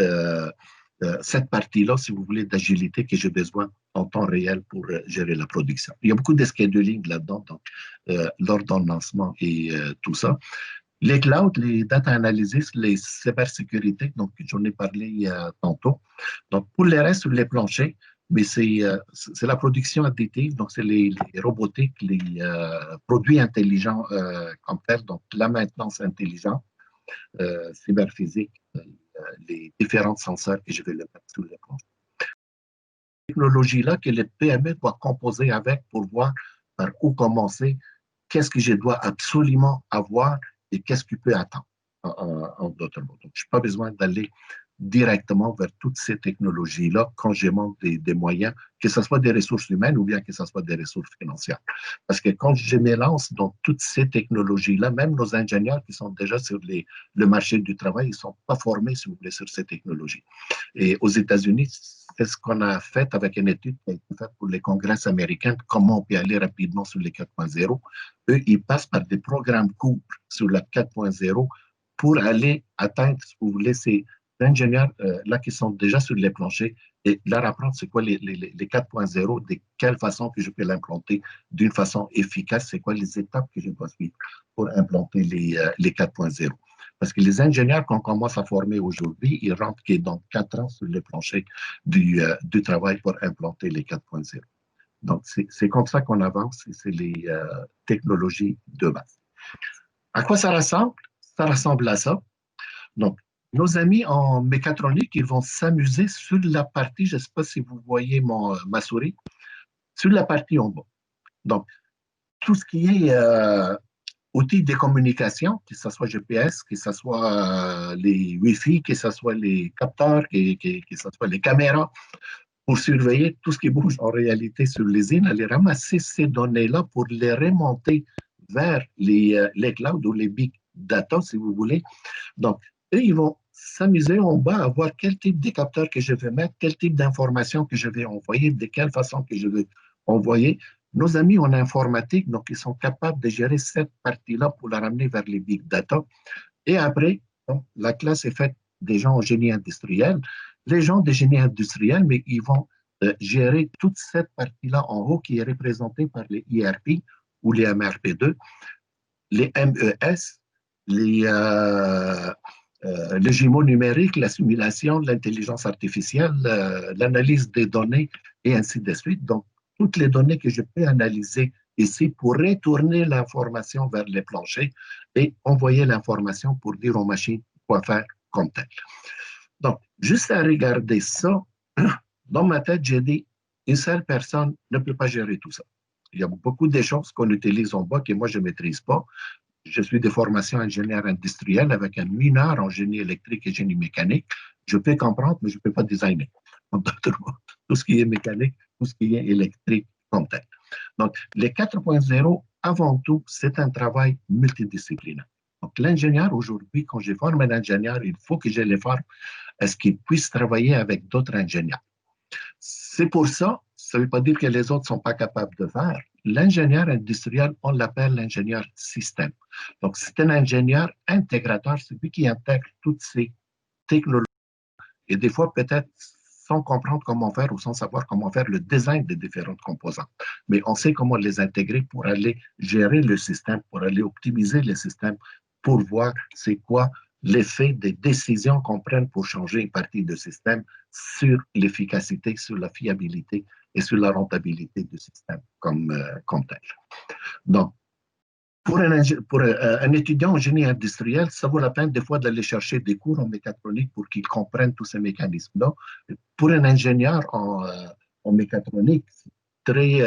partie-là, si vous voulez, d'agilité que j'ai besoin en temps réel pour gérer la production. Il y a beaucoup de scheduling là-dedans, donc l'ordonnancement et tout ça. Les clouds, les data analysis, les cybersécurités, donc j'en ai parlé tantôt. Donc, pour les restes sur les planchers, mais c'est la production additive, donc c'est les robotiques, les produits intelligents comme tel, donc la maintenance intelligente, cyberphysique, les différents senseurs que je vais le mettre sur les planchers. Cette technologie-là que les PME doivent composer avec pour voir par où commencer, qu'est-ce que je dois absolument avoir et qu'est-ce qui peut attendre, en d'autres mots. Donc, je n'ai pas besoin d'aller directement vers toutes ces technologies-là quand je manque des moyens, que ce soit des ressources humaines ou bien que ce soit des ressources financières. Parce que quand je me lance dans toutes ces technologies-là, même nos ingénieurs qui sont déjà sur le marché du travail, ils ne sont pas formés, si vous voulez, sur ces technologies. Et aux États-Unis, c'est ce qu'on a fait avec une étude qui a été faite pour les congrès américains, comment on peut aller rapidement sur les 4.0. Eux, ils passent par des programmes courts sur la 4.0 pour aller atteindre, si vous voulez, ces ingénieurs là qui sont déjà sur les planchers et leur apprendre c'est quoi les 4.0, de quelle façon que je peux l'implanter d'une façon efficace, c'est quoi les étapes que je dois suivre pour implanter les 4.0. Parce que les ingénieurs qu'on commence à former aujourd'hui, ils rentrent dans 4 ans sur les planchers du travail pour implanter les 4.0. Donc, c'est comme ça qu'on avance et c'est les technologies de base. À quoi ça ressemble? Ça ressemble à ça. Donc, nos amis en mécatronique, ils vont s'amuser sur la partie, je ne sais pas si vous voyez ma souris, sur la partie en bas. Donc, tout ce qui est outils de communication, que ce soit GPS, que ce soit les Wi-Fi, que ce soit les capteurs, que ce soit les caméras, pour surveiller tout ce qui bouge en réalité sur l'usine, aller ramasser ces données-là pour les remonter vers les clouds ou les big data, si vous voulez. Donc, eux, ils vont s'amuser en bas à voir quel type de capteur que je vais mettre, quel type d'information que je vais envoyer, de quelle façon que je vais envoyer. Nos amis en informatique, donc, ils sont capables de gérer cette partie-là pour la ramener vers les big data. Et après, donc, la classe est faite des gens en génie industriel. Les gens de génie industriel, mais ils vont gérer toute cette partie-là en haut qui est représentée par les IRP ou les MRP2, les MES, les jumeaux numériques, la simulation, l'intelligence artificielle, l'analyse des données et ainsi de suite. Donc, toutes les données que je peux analyser ici pour retourner l'information vers les planchers et envoyer l'information pour dire aux machines quoi faire comme tel. Donc, juste à regarder ça, dans ma tête, j'ai dit, une seule personne ne peut pas gérer tout ça. Il y a beaucoup de choses qu'on utilise en bas que moi, je ne maîtrise pas. Je suis de formation ingénieur industriel avec un mineur en génie électrique et génie mécanique. Je peux comprendre, mais je ne peux pas designer. Tout ce qui est mécanique, tout ce qui est électrique comme tel. Donc, les 4.0, avant tout, c'est un travail multidisciplinaire. Donc, l'ingénieur, aujourd'hui, quand je forme un ingénieur, il faut que je le forme à ce qu'il puisse travailler avec d'autres ingénieurs. C'est pour ça, ça ne veut pas dire que les autres ne sont pas capables de faire. L'ingénieur industriel, on l'appelle l'ingénieur système. Donc, c'est un ingénieur intégrateur, c'est lui qui intègre toutes ces technologies. Et des fois, peut-être sans comprendre comment faire ou sans savoir comment faire le design des différentes composantes. Mais on sait comment les intégrer pour aller gérer le système, pour aller optimiser le système, pour voir c'est quoi l'effet des décisions qu'on prenne pour changer une partie du système sur l'efficacité, sur la fiabilité et sur la rentabilité du système comme tel. Donc, pour un étudiant en génie industriel, ça vaut la peine des fois d'aller chercher des cours en mécatronique pour qu'il comprenne tous ces mécanismes-là. Pour un ingénieur en mécatronique, c'est très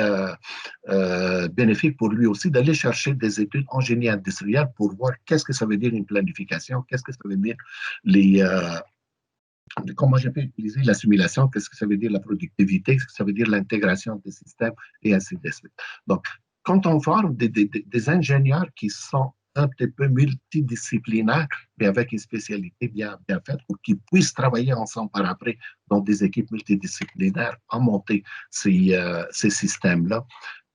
bénéfique pour lui aussi d'aller chercher des études en génie industriel pour voir qu'est-ce que ça veut dire une planification, qu'est-ce que ça veut dire comment je peux utiliser la simulation, qu'est-ce que ça veut dire la productivité, qu'est-ce que ça veut dire l'intégration des systèmes et ainsi de suite. Donc, quand on forme des ingénieurs qui sont un petit peu multidisciplinaires, mais avec une spécialité bien faite, pour qu'ils puissent travailler ensemble par après dans des équipes multidisciplinaires à monter ces systèmes-là,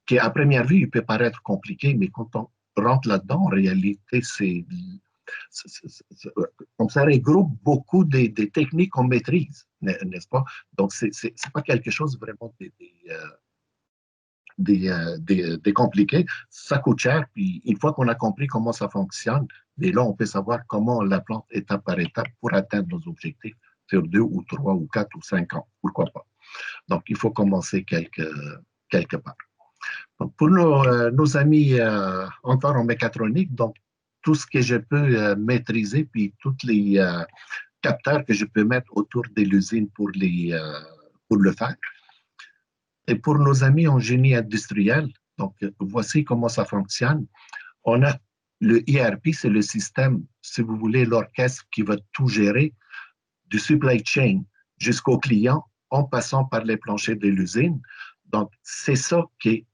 qui à première vue, il peut paraître compliqué, mais quand on rentre là-dedans, en réalité, comme ça regroupe beaucoup des techniques qu'on maîtrise, n'est-ce pas? Donc, ce n'est pas quelque chose vraiment des compliqués, ça coûte cher, puis une fois qu'on a compris comment ça fonctionne, et là, on peut savoir comment on la plante étape par étape pour atteindre nos objectifs sur 2 ou 3 ou 4 ou 5 ans, pourquoi pas. Donc, il faut commencer quelque part. Donc, pour nos amis encore en mécatronique, donc, tout ce que je peux maîtriser, puis tous les capteurs que je peux mettre autour de l'usine pour le faire. Et pour nos amis en génie industriel, donc voici comment ça fonctionne. On a le ERP, c'est le système, si vous voulez, l'orchestre qui va tout gérer, du supply chain jusqu'au client, en passant par les planchers de l'usine. Donc, c'est ça qui est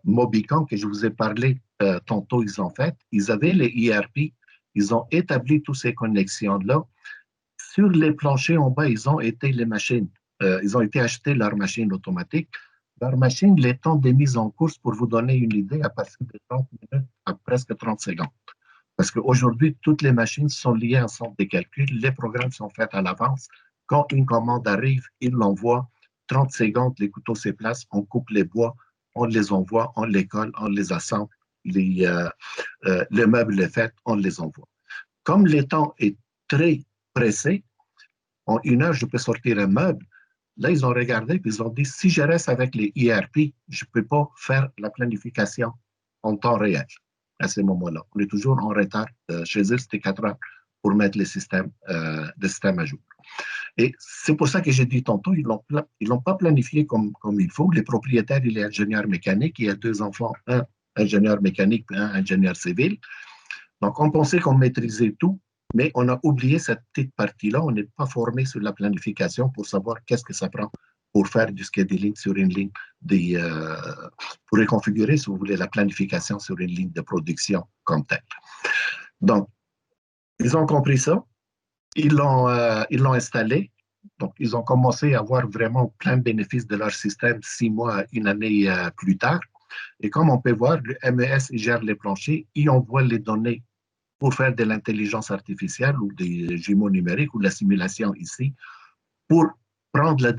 Mobicon, que je vous ai parlé tantôt, ils ont fait. Ils avaient les ERP, ils ont établi toutes ces connexions-là. Sur les planchers en bas, ils ont été les machines. Ils ont été achetés leurs machines automatiques. Leurs machines, les temps de mise en course, pour vous donner une idée, à partir de 30 minutes à presque 30 secondes. Parce qu'aujourd'hui, toutes les machines sont liées à un centre de calcul. Les programmes sont faits à l'avance. Quand une commande arrive, ils l'envoient. 30 secondes, les couteaux se placent, on coupe les bois, on les envoie, on les colle, on les assemble. Le meuble est fait, on les envoie. Comme le temps est très pressé, en 1 heure, je peux sortir un meuble. Là, ils ont regardé et ils ont dit, si je reste avec les ERP, je ne peux pas faire la planification en temps réel à ce moment-là. On est toujours en retard. Chez eux, c'était 4 heures pour mettre les systèmes à jour. Et c'est pour ça que j'ai dit tantôt, ils l'ont pas planifié comme il faut. Les propriétaires, il est ingénieur mécanique, il y a 2 enfants, un ingénieur mécanique et un ingénieur civil. Donc, on pensait qu'on maîtrisait tout, mais on a oublié cette petite partie-là. On n'est pas formé sur la planification pour savoir qu'est-ce que ça prend pour faire du scheduling sur une ligne, pour reconfigurer, si vous voulez, la planification sur une ligne de production comme telle. Donc, ils ont compris ça. Ils l'ont installé. Donc, ils ont commencé à avoir vraiment plein de bénéfices de leur système 6 mois, une année plus tard. Et comme on peut voir, le MES gère les planchers, il envoie les données pour faire de l'intelligence artificielle ou des jumeaux numériques ou de la simulation ici, pour prendre la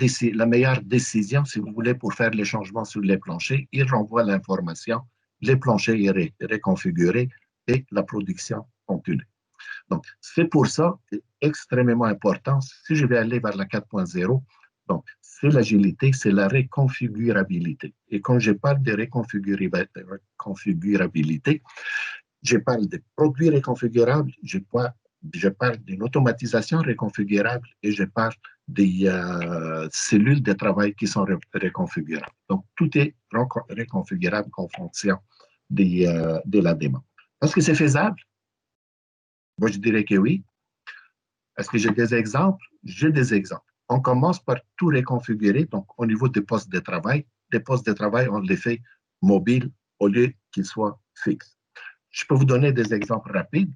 meilleure décision, si vous voulez, pour faire les changements sur les planchers. Il renvoie l'information, les planchers sont réconfigurés et la production continue. Donc, c'est pour ça, c'est extrêmement important. Si je vais aller vers la 4.0, donc, c'est l'agilité, c'est la réconfigurabilité. Et quand je parle de réconfigurabilité, je parle de produits réconfigurables, je parle d'une automatisation réconfigurable et je parle des cellules de travail qui sont réconfigurables. Donc, tout est réconfigurable en fonction de la demande. Est-ce que c'est faisable? Moi, je dirais que oui. Est-ce que j'ai des exemples? J'ai des exemples. On commence par tout réconfigurer, donc au niveau des postes de travail. Des postes de travail, on les fait mobiles au lieu qu'ils soient fixes. Je peux vous donner des exemples rapides.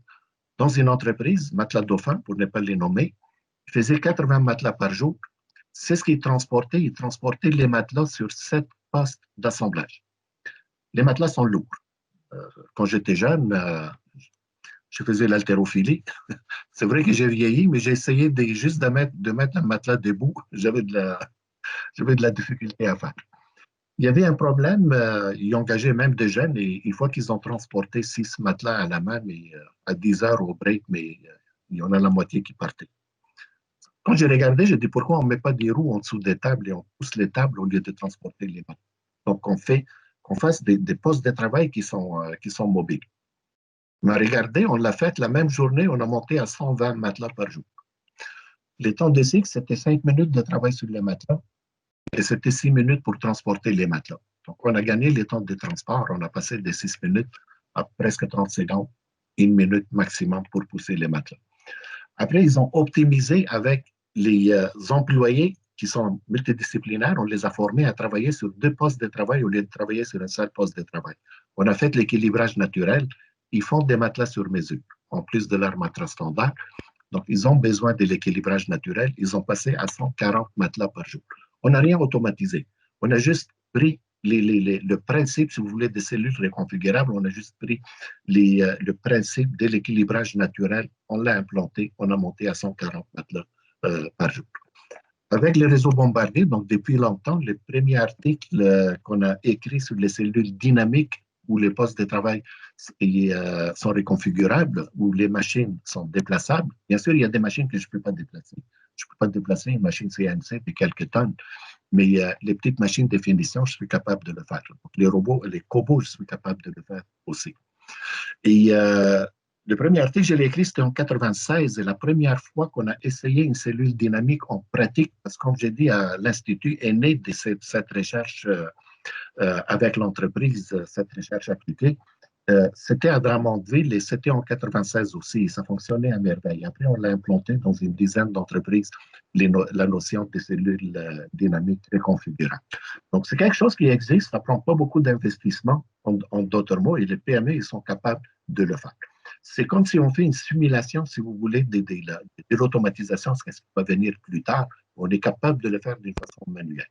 Dans une entreprise, Matelas Dauphin, pour ne pas les nommer, il faisait 80 matelas par jour. C'est ce qu'il transportait. Il transportait les matelas sur 7 postes d'assemblage. Les matelas sont lourds. Quand j'étais jeune, je faisais l'haltérophilie. C'est vrai que j'ai vieilli, mais j'ai essayé juste de mettre un matelas debout. J'avais de la difficulté à faire. Il y avait un problème, ils engageaient même des jeunes et une fois qu'ils ont transporté 6 matelas à la main, mais à 10 heures au break, mais il y en a la moitié qui partaient. Quand j'ai regardé, j'ai dit pourquoi on ne met pas des roues en dessous des tables et on pousse les tables au lieu de transporter les matelas. Donc qu'on fasse des postes de travail qui sont mobiles. Mais regardez, on l'a fait la même journée, on a monté à 120 matelas par jour. Les temps de cycle, c'était 5 minutes de travail sur les matelas et c'était 6 minutes pour transporter les matelas. Donc, on a gagné les temps de transport, on a passé de 6 minutes à presque 30 secondes, 1 minute maximum pour pousser les matelas. Après, ils ont optimisé avec les employés qui sont multidisciplinaires, on les a formés à travailler sur 2 postes de travail au lieu de travailler sur un seul poste de travail. On a fait l'équilibrage naturel. Ils font des matelas sur mesure, en plus de leur matelas standard. Donc, ils ont besoin de l'équilibrage naturel. Ils ont passé à 140 matelas par jour. On n'a rien automatisé. On a juste pris le principe, si vous voulez, des cellules réconfigurables. On a juste pris le principe de l'équilibrage naturel. On l'a implanté. On a monté à 140 matelas par jour. Avec le réseau Bombardier, donc depuis longtemps, le premier article qu'on a écrit sur les cellules dynamiques où les postes de travail sont réconfigurables, où les machines sont déplaçables. Bien sûr, il y a des machines que je ne peux pas déplacer. Je ne peux pas déplacer une machine CNC de quelques tonnes, mais les petites machines de finition, je suis capable de le faire. Donc, les robots, les cobots, je suis capable de le faire aussi. Et le premier article, je l'ai écrit, c'était en 1996, et la première fois qu'on a essayé une cellule dynamique en pratique, parce que comme j'ai dit, l'Institut est né de cette recherche avec l'entreprise, cette recherche appliquée. C'était à Drummondville et c'était en 1996 aussi. Ça fonctionnait à merveille. Après, on l'a implanté dans une dizaine d'entreprises, la notion de cellules dynamiques réconfigurables. Donc, c'est quelque chose qui existe. Ça ne prend pas beaucoup d'investissement, en d'autres mots, et les PME, ils sont capables de le faire. C'est comme si on fait une simulation, si vous voulez, de l'automatisation, ce qui va venir plus tard. On est capable de le faire d'une façon manuelle.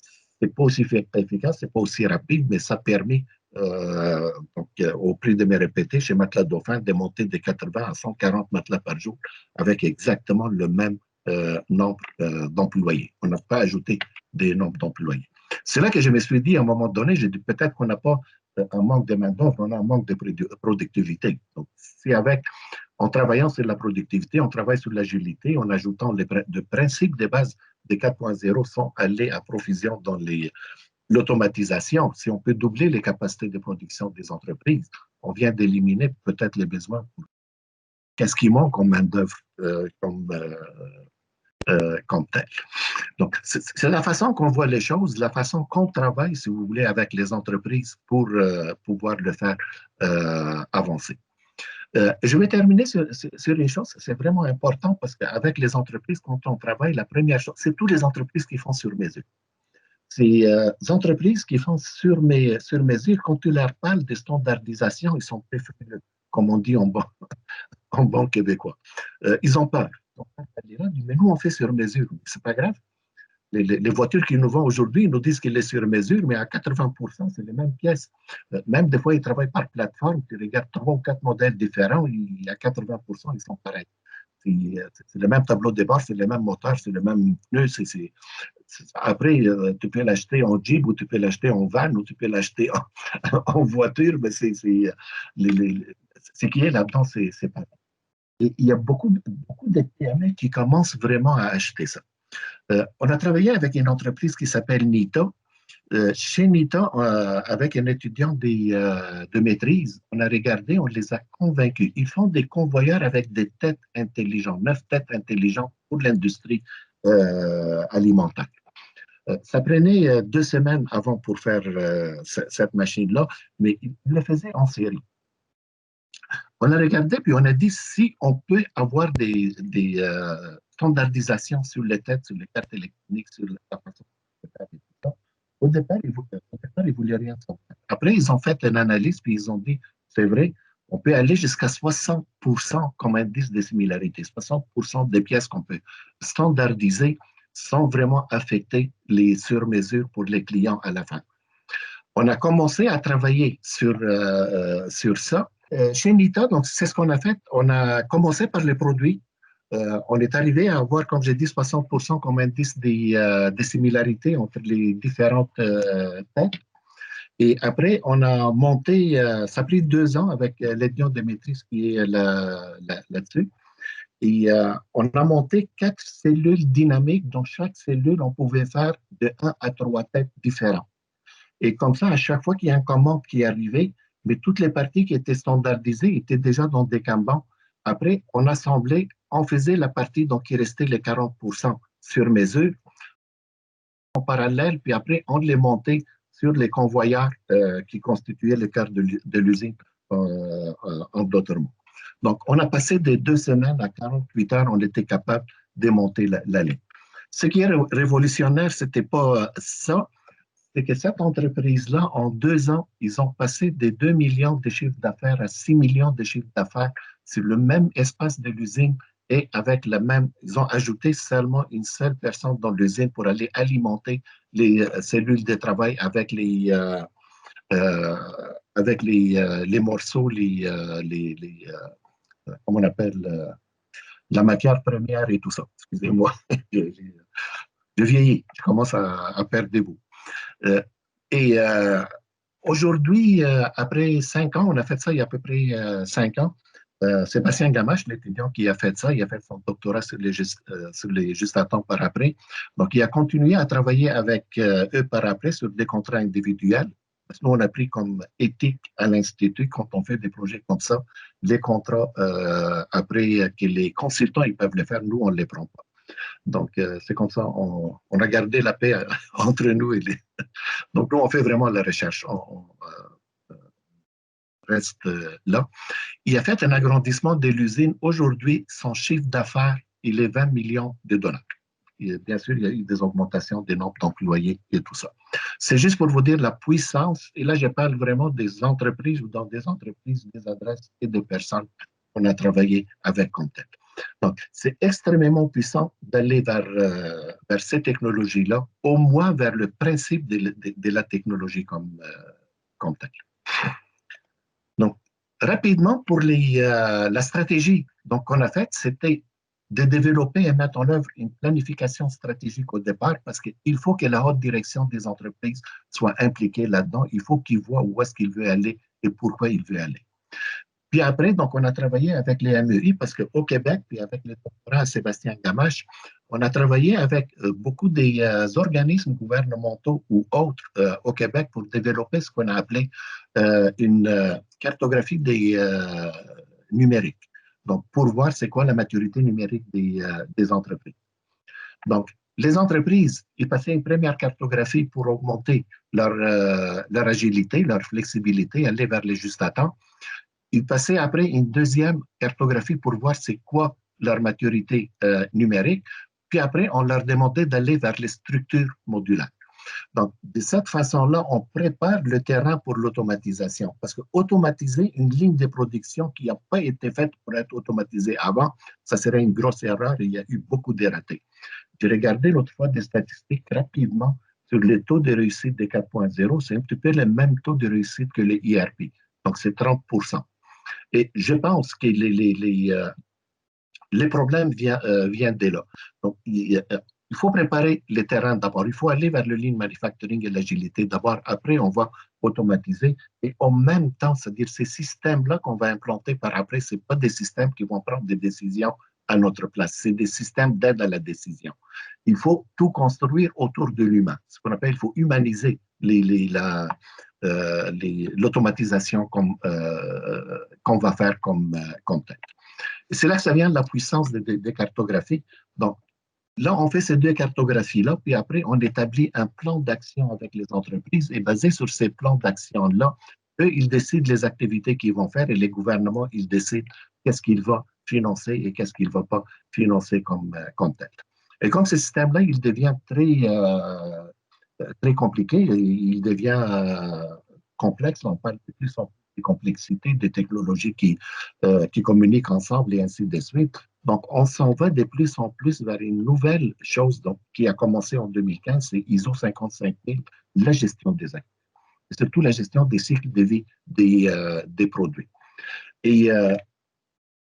Ce n'est pas aussi efficace, ce n'est pas aussi rapide, mais ça permet, au prix de me répéter, chez Matelas Dauphin, de monter de 80 à 140 matelas par jour avec exactement le même nombre d'employés. On n'a pas ajouté des nombres d'employés. C'est là que je me suis dit, à un moment donné, j'ai dit peut-être qu'on n'a pas un manque de main-d'œuvre, on a un manque de productivité. Donc, si en travaillant sur la productivité, on travaille sur l'agilité, en ajoutant les principes de base des 4.0 sont allés à profusion dans l'automatisation. Si on peut doubler les capacités de production des entreprises, on vient d'éliminer peut-être les besoins pour qu'est-ce qui manque en main-d'œuvre comme tel. Donc, c'est la façon qu'on voit les choses, la façon qu'on travaille, si vous voulez, avec les entreprises pour pouvoir le faire avancer. Je vais terminer sur une chose, c'est vraiment important parce qu'avec les entreprises, quand on travaille, la première chose, c'est toutes les entreprises qui font sur mesure. Ces entreprises qui font sur mesure, quand tu leur parles de standardisation, ils sont préférés, comme on dit en bon québécois. Ils ont peur. Donc, mais nous, on fait sur mesure. C'est pas grave. Les voitures qui nous vendent aujourd'hui nous disent qu'il est sur mesure, mais à 80%, c'est les mêmes pièces. Même des fois, ils travaillent par plateforme. Tu regardes 3 ou 4 modèles différents, il y a 80%, ils sont pareils. C'est le même tableau de bord, c'est le même moteur, c'est le même pneu. Après, tu peux l'acheter en Jeep ou tu peux l'acheter en van ou tu peux l'acheter en voiture, mais ce qui est là-dedans, c'est pas. Et il y a beaucoup de PME qui commencent vraiment à acheter ça. On a travaillé avec une entreprise qui s'appelle Nita. Chez Nita, avec un étudiant de maîtrise, on a regardé, on les a convaincus. Ils font des convoyeurs avec des têtes intelligentes, 9 têtes intelligentes pour l'industrie alimentaire. Ça prenait 2 semaines avant pour faire cette machine-là, mais ils le faisaient en série. On a regardé, puis on a dit si on peut avoir des standardisations sur les têtes, sur les cartes électroniques, sur la façon de faire et tout ça. Au départ, ils ne voulaient rien savoir. Après, ils ont fait une analyse, puis ils ont dit c'est vrai, on peut aller jusqu'à 60% comme indice de similarité, 60% des pièces qu'on peut standardiser sans vraiment affecter les sur-mesures pour les clients à la fin. On a commencé à travailler sur ça. Chez Nita, donc c'est ce qu'on a fait. On a commencé par les produits. On est arrivé à avoir, comme j'ai dit, 60% comme indice des similarités entre les différentes têtes. Et après, on a monté, ça a pris 2 ans avec l'étudiant de maîtrise qui est là-dessus. Et on a monté 4 cellules dynamiques. Dans chaque cellule, on pouvait faire de 1 à 3 têtes différentes. Et comme ça, à chaque fois qu'il y a un commande qui est arrivé, mais toutes les parties qui étaient standardisées étaient déjà dans des Kanban. Après, on assemblait, on faisait la partie, donc il restait les 40% sur mesure en parallèle, puis après, on les montait sur les convoyeurs qui constituaient le cœur de l'usine, en d'autres mots. Donc, on a passé de 2 semaines à 48 heures, on était capable de monter la ligne. Ce qui est révolutionnaire, ce n'était pas ça, c'est que cette entreprise-là, en 2 ans, ils ont passé de 2 millions de chiffres d'affaires à 6 millions de chiffres d'affaires sur le même espace de l'usine et avec la même, ils ont ajouté seulement une seule personne dans l'usine pour aller alimenter les cellules de travail avec les morceaux, comment on appelle, la matière première et tout ça. Excusez-moi, je vieillis, je commence à perdre des bouts. Et aujourd'hui, après 5 ans, on a fait ça il y a à peu près 5 ans. Sébastien Gamache, l'étudiant qui a fait ça, il a fait son doctorat sur les juste à temps par après. Donc, il a continué à travailler avec eux par après sur des contrats individuels. Parce que nous, on a pris comme éthique à l'Institut, quand on fait des projets comme ça, les contrats, après que les consultants ils peuvent les faire, nous, on ne les prend pas. Donc, c'est comme ça, on a gardé la paix entre nous. Donc, nous, on fait vraiment la recherche. On reste là. Il a fait un agrandissement de l'usine. Aujourd'hui, son chiffre d'affaires, il est 20 millions de dollars. Et bien sûr, il y a eu des augmentations des nombres d'employés et tout ça. C'est juste pour vous dire la puissance. Et là, je parle vraiment des entreprises ou dans des entreprises, des adresses et des personnes qu'on a travaillé avec comme tel. Donc, c'est extrêmement puissant d'aller vers ces technologies-là, au moins vers le principe de la technologie comme telle. Donc, rapidement, pour la stratégie qu'on a faite, c'était de développer et mettre en œuvre une planification stratégique au départ, parce qu'il faut que la haute direction des entreprises soit impliquée là-dedans. Il faut qu'ils voient où est-ce qu'il veut aller et pourquoi il veut aller. Puis après, donc, on a travaillé avec les MEI parce qu'au Québec, puis avec le doctorat Sébastien Gamache, on a travaillé avec beaucoup des organismes gouvernementaux ou autres au Québec pour développer ce qu'on a appelé une cartographie des numériques. donc pour voir c'est quoi la maturité numérique des entreprises. Donc, les entreprises, ils passaient une première cartographie pour augmenter leur agilité, leur flexibilité, aller vers les justes à temps. Ils passaient après une deuxième cartographie pour voir c'est quoi leur maturité numérique. Puis après, on leur demandait d'aller vers les structures modulaires. Donc, de cette façon-là, on prépare le terrain pour l'automatisation. Parce que automatiser une ligne de production qui n'a pas été faite pour être automatisée avant, ça serait une grosse erreur et il y a eu beaucoup de ratés. J'ai regardé l'autre fois des statistiques rapidement sur les taux de réussite des 4.0. C'est un petit peu le même taux de réussite que les IRP. Donc, c'est 30%. Et je pense que les problèmes viennent de là. Donc, il faut préparer les terrains d'abord. Il faut aller vers le lean manufacturing et l'agilité d'abord. Après, on va automatiser. Et en même temps, c'est-à-dire ces systèmes-là qu'on va implanter par après, ce pas des systèmes qui vont prendre des décisions à notre place. C'est des systèmes d'aide à la décision. Il faut tout construire autour de l'humain. Ce qu'on appelle, il faut humaniser l'automatisation qu'on va faire comme tel. Et c'est là que ça vient de la puissance des cartographies. Donc, là, on fait ces deux cartographies-là, puis après, on établit un plan d'action avec les entreprises et basé sur ces plans d'action-là, eux, ils décident les activités qu'ils vont faire et les gouvernements, ils décident qu'est-ce qu'ils vont financer et qu'est-ce qu'ils ne vont pas financer comme tel. Et comme ce système-là, il devient très compliqué, il devient complexe, on parle de plus en plus des complexités des technologies qui communiquent ensemble et ainsi de suite. Donc, on s'en va de plus en plus vers une nouvelle chose donc, qui a commencé en 2015, c'est ISO 55000, la gestion des actifs. Et surtout la gestion des cycles de vie des produits. Et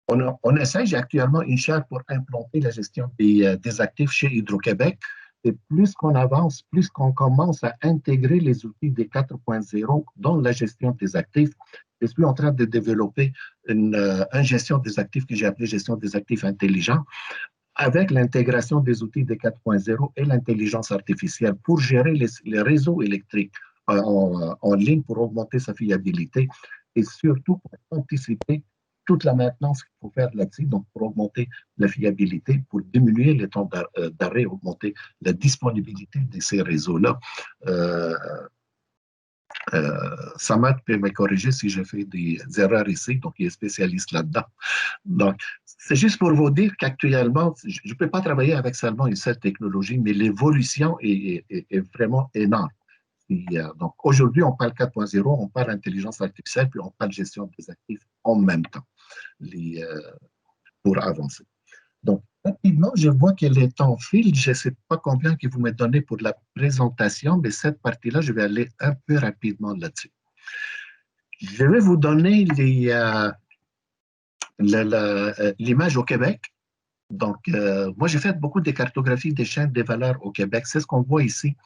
on essaie, j'ai actuellement une chaire pour implanter la gestion des actifs chez Hydro-Québec. Et plus qu'on avance, plus qu'on commence à intégrer les outils des 4.0 dans la gestion des actifs. Je suis en train de développer une gestion des actifs que j'ai appelée gestion des actifs intelligents avec l'intégration des outils des 4.0 et l'intelligence artificielle pour gérer les réseaux électriques en ligne pour augmenter sa fiabilité et surtout pour anticiper toute la maintenance qu'il faut faire là-dessus, donc pour augmenter la fiabilité, pour diminuer les temps d'arrêt, augmenter la disponibilité de ces réseaux-là. Samad peut me corriger si j'ai fait des erreurs ici, donc il est spécialiste là-dedans. Donc, c'est juste pour vous dire qu'actuellement, je ne peux pas travailler avec seulement une seule technologie, mais l'évolution est vraiment énorme. Donc, aujourd'hui, on parle 4.0, on parle intelligence artificielle, puis on parle gestion des actifs en même temps pour avancer. Donc, rapidement, je vois que le temps file. Je ne sais pas combien que vous me donnez pour la présentation, mais cette partie-là, je vais aller un peu rapidement là-dessus. Je vais vous donner l'image au Québec. Donc, moi, j'ai fait beaucoup de cartographies des chaînes des valeurs au Québec. C'est ce qu'on voit ici.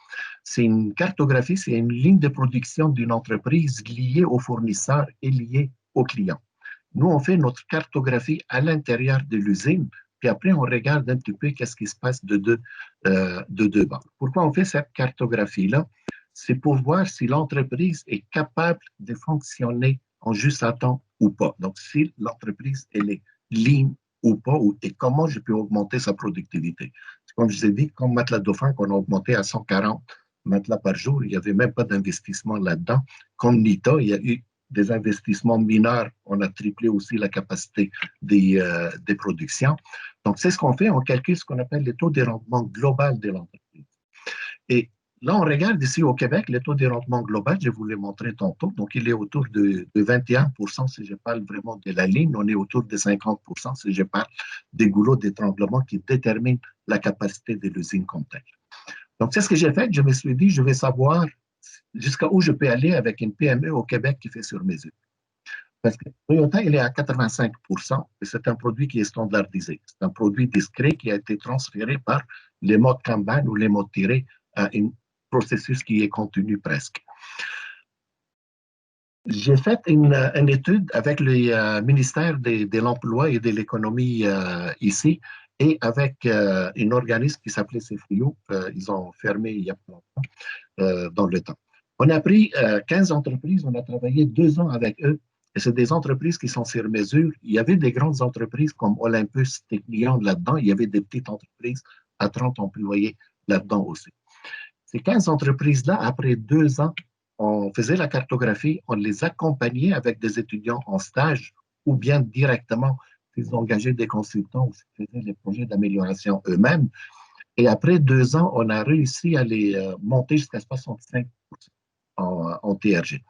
C'est une cartographie, c'est une ligne de production d'une entreprise liée aux fournisseurs et liée aux clients. Nous, on fait notre cartographie à l'intérieur de l'usine, puis après, on regarde un petit peu qu'est-ce qui se passe de deux bords. Pourquoi on fait cette cartographie-là? C'est pour voir si l'entreprise est capable de fonctionner en juste à temps ou pas. Donc, si l'entreprise, elle est lean ou pas, et comment je peux augmenter sa productivité. Comme je vous ai dit, comme Matelas Dauphin, qu'on a augmenté à 140 matelas par jour, il n'y avait même pas d'investissement là-dedans. Comme Nita, il y a eu des investissements mineurs, on a triplé aussi la capacité des productions. Donc, c'est ce qu'on fait, on calcule ce qu'on appelle le taux de rendement global de l'entreprise. Et là, on regarde ici au Québec, le taux de rendement global, je vous l'ai montré tantôt, donc il est autour de 21% si je parle vraiment de la ligne, on est autour de 50% si je parle des goulots d'étranglement qui déterminent la capacité de l'usine comme telle. Donc, c'est ce que j'ai fait, je me suis dit, je vais savoir jusqu'à où je peux aller avec une PME au Québec qui fait sur mesure. Parce que Toyota, il est à 85% et c'est un produit qui est standardisé. C'est un produit discret qui a été transféré par les modes Kanban ou les modes tirés à un processus qui est continu presque. J'ai fait une étude avec le ministère de l'Emploi et de l'Économie ici et avec un organisme qui s'appelait CFRIO. Ils ont fermé il y a pas longtemps dans le temps. On a pris 15 entreprises, on a travaillé 2 ans avec eux Et c'est des entreprises qui sont sur mesure. Il y avait des grandes entreprises comme Olympus, Technion là-dedans. Il y avait des petites entreprises à 30 employés là-dedans aussi. Ces 15 entreprises-là, après 2 ans, on faisait la cartographie, on les accompagnait avec des étudiants en stage ou bien directement, ils engageaient des consultants ou faisaient les projets d'amélioration eux-mêmes. Et après 2 ans, on a réussi à les monter jusqu'à 65% en TRG.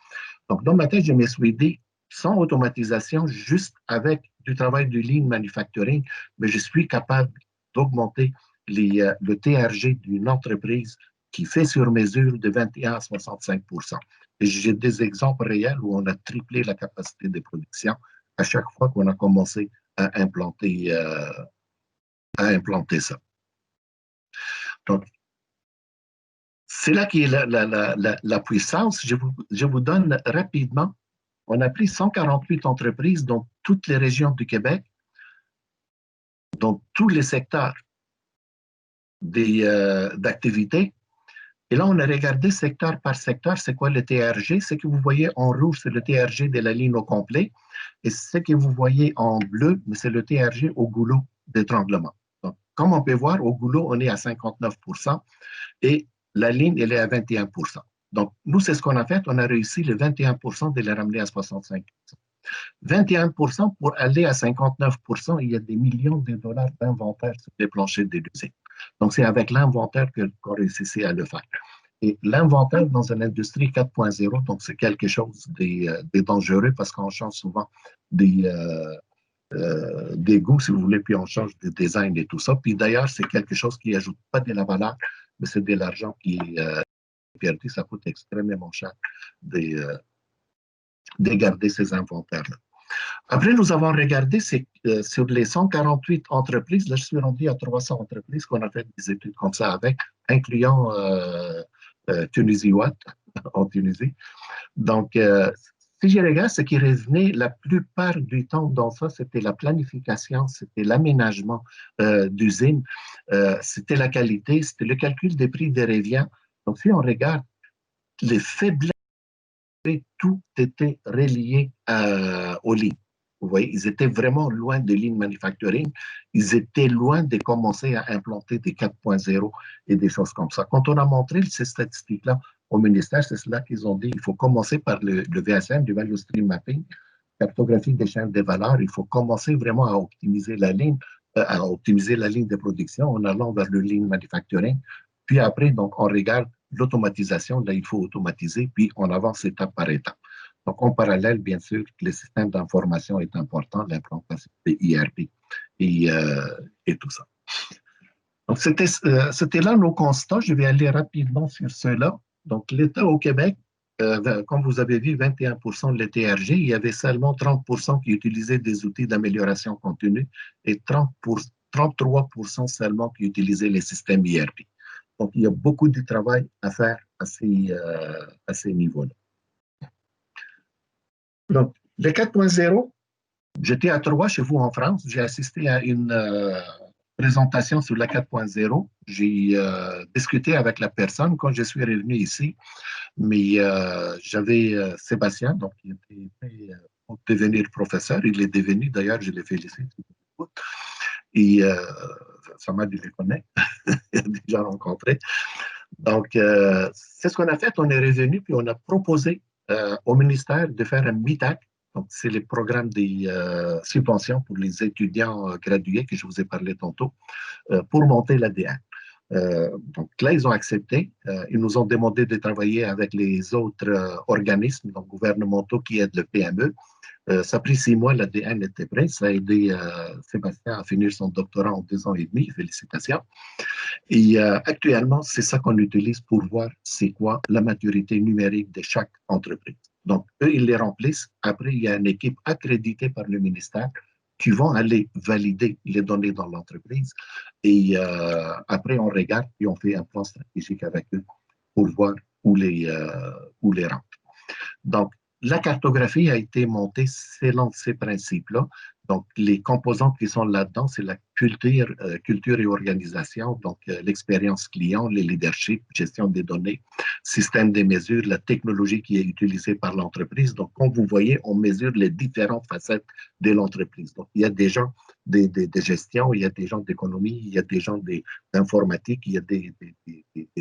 Donc, dans ma tête, je me suis dit, sans automatisation, juste avec du travail de lean manufacturing, mais je suis capable d'augmenter le TRG d'une entreprise qui fait sur mesure de 21 à 65%. Et j'ai des exemples réels où on a triplé la capacité de production à chaque fois qu'on a commencé à implanter ça. Donc, c'est là qui est la puissance. Je vous donne rapidement. On a pris 148 entreprises dans toutes les régions du Québec, dans tous les secteurs d'activité. Et là, on a regardé secteur par secteur, c'est quoi le TRG. Ce que vous voyez en rouge, c'est le TRG de la ligne au complet. Et ce que vous voyez en bleu, c'est le TRG au goulot d'étranglement. Donc, comme on peut voir, au goulot, on est à 59% et la ligne, elle est à 21%. Donc, nous, c'est ce qu'on a fait. On a réussi le 21% de les ramener à 65%. 21% pour aller à 59%, il y a des millions de dollars d'inventaire sur les planchers des usines. Donc, c'est avec l'inventaire qu'on réussissait à le faire. Et l'inventaire dans une industrie 4.0, donc c'est quelque chose de dangereux parce qu'on change souvent des goûts, si vous voulez, puis on change de design et tout ça. Puis d'ailleurs, c'est quelque chose qui n'ajoute pas de la valeur, mais c'est de l'argent qui est perdu. Ça coûte extrêmement cher de garder ces inventaires-là. Après, nous avons regardé sur les 148 entreprises, là je suis rendu à 300 entreprises qu'on a fait des études comme ça avec, incluant Tunisie Watt en Tunisie. Donc, si je regarde, ce qui revenait la plupart du temps dans ça, c'était la planification, c'était l'aménagement d'usines, c'était la qualité, c'était le calcul des prix des revient. Donc, si on regarde les faiblesses, tout était relié au lean. Vous voyez, ils étaient vraiment loin de lean manufacturing. Ils étaient loin de commencer à implanter des 4.0 et des choses comme ça. Quand on a montré ces statistiques-là au ministère, c'est cela qu'ils ont dit. Il faut commencer par le VSM, du Value Stream Mapping, cartographie des chaînes de valeur. Il faut commencer vraiment à optimiser la ligne de production en allant vers le lean manufacturing. Puis après, donc, on regarde l'automatisation. Là, il faut automatiser, puis on avance étape par étape. Donc, en parallèle, bien sûr, le système d'information est important, l'implantation des IRP et tout ça. Donc, c'était là nos constats. Je vais aller rapidement sur ceux-là. Donc, l'État au Québec, comme vous avez vu, 21% de l'ETRG, il y avait seulement 30% qui utilisaient des outils d'amélioration continue et 33% seulement qui utilisaient les systèmes IRP. Donc, il y a beaucoup de travail à faire à ces niveaux-là. Donc, le 4.0, j'étais à Troyes, chez vous en France. J'ai assisté à une présentation sur la 4.0. J'ai discuté avec la personne quand je suis revenu ici. Mais j'avais Sébastien, donc il était prêt pour devenir professeur. Il est devenu, d'ailleurs, je l'ai félicité. Et ça m'a dit, je le connais, il a déjà rencontré. Donc, c'est ce qu'on a fait. On est revenu, puis on a proposé au ministère de faire un MITAC. Donc, c'est le programme des subventions pour les étudiants gradués que je vous ai parlé tantôt, pour monter l'ADN. Donc là, ils ont accepté. Ils nous ont demandé de travailler avec les autres organismes donc gouvernementaux qui aident le PME. Ça a pris 6 mois, l'ADN était prêt. Ça a aidé Sébastien à finir son doctorat en 2 ans et demi. Félicitations. Et actuellement, c'est ça qu'on utilise pour voir c'est quoi la maturité numérique de chaque entreprise. Donc, eux, ils les remplissent. Après, il y a une équipe accréditée par le ministère qui vont aller valider les données dans l'entreprise. Et après, on regarde et on fait un plan stratégique avec eux pour voir où les rendre. Donc, la cartographie a été montée selon ces principes-là. Donc, les composantes qui sont là-dedans, c'est la culture et organisation, donc l'expérience client, le leadership, gestion des données, système des mesures, la technologie qui est utilisée par l'entreprise. Donc, comme vous voyez, on mesure les différentes facettes de l'entreprise. Donc, il y a des gens de gestion, il y a des gens d'économie, il y a des gens d'informatique, il y a des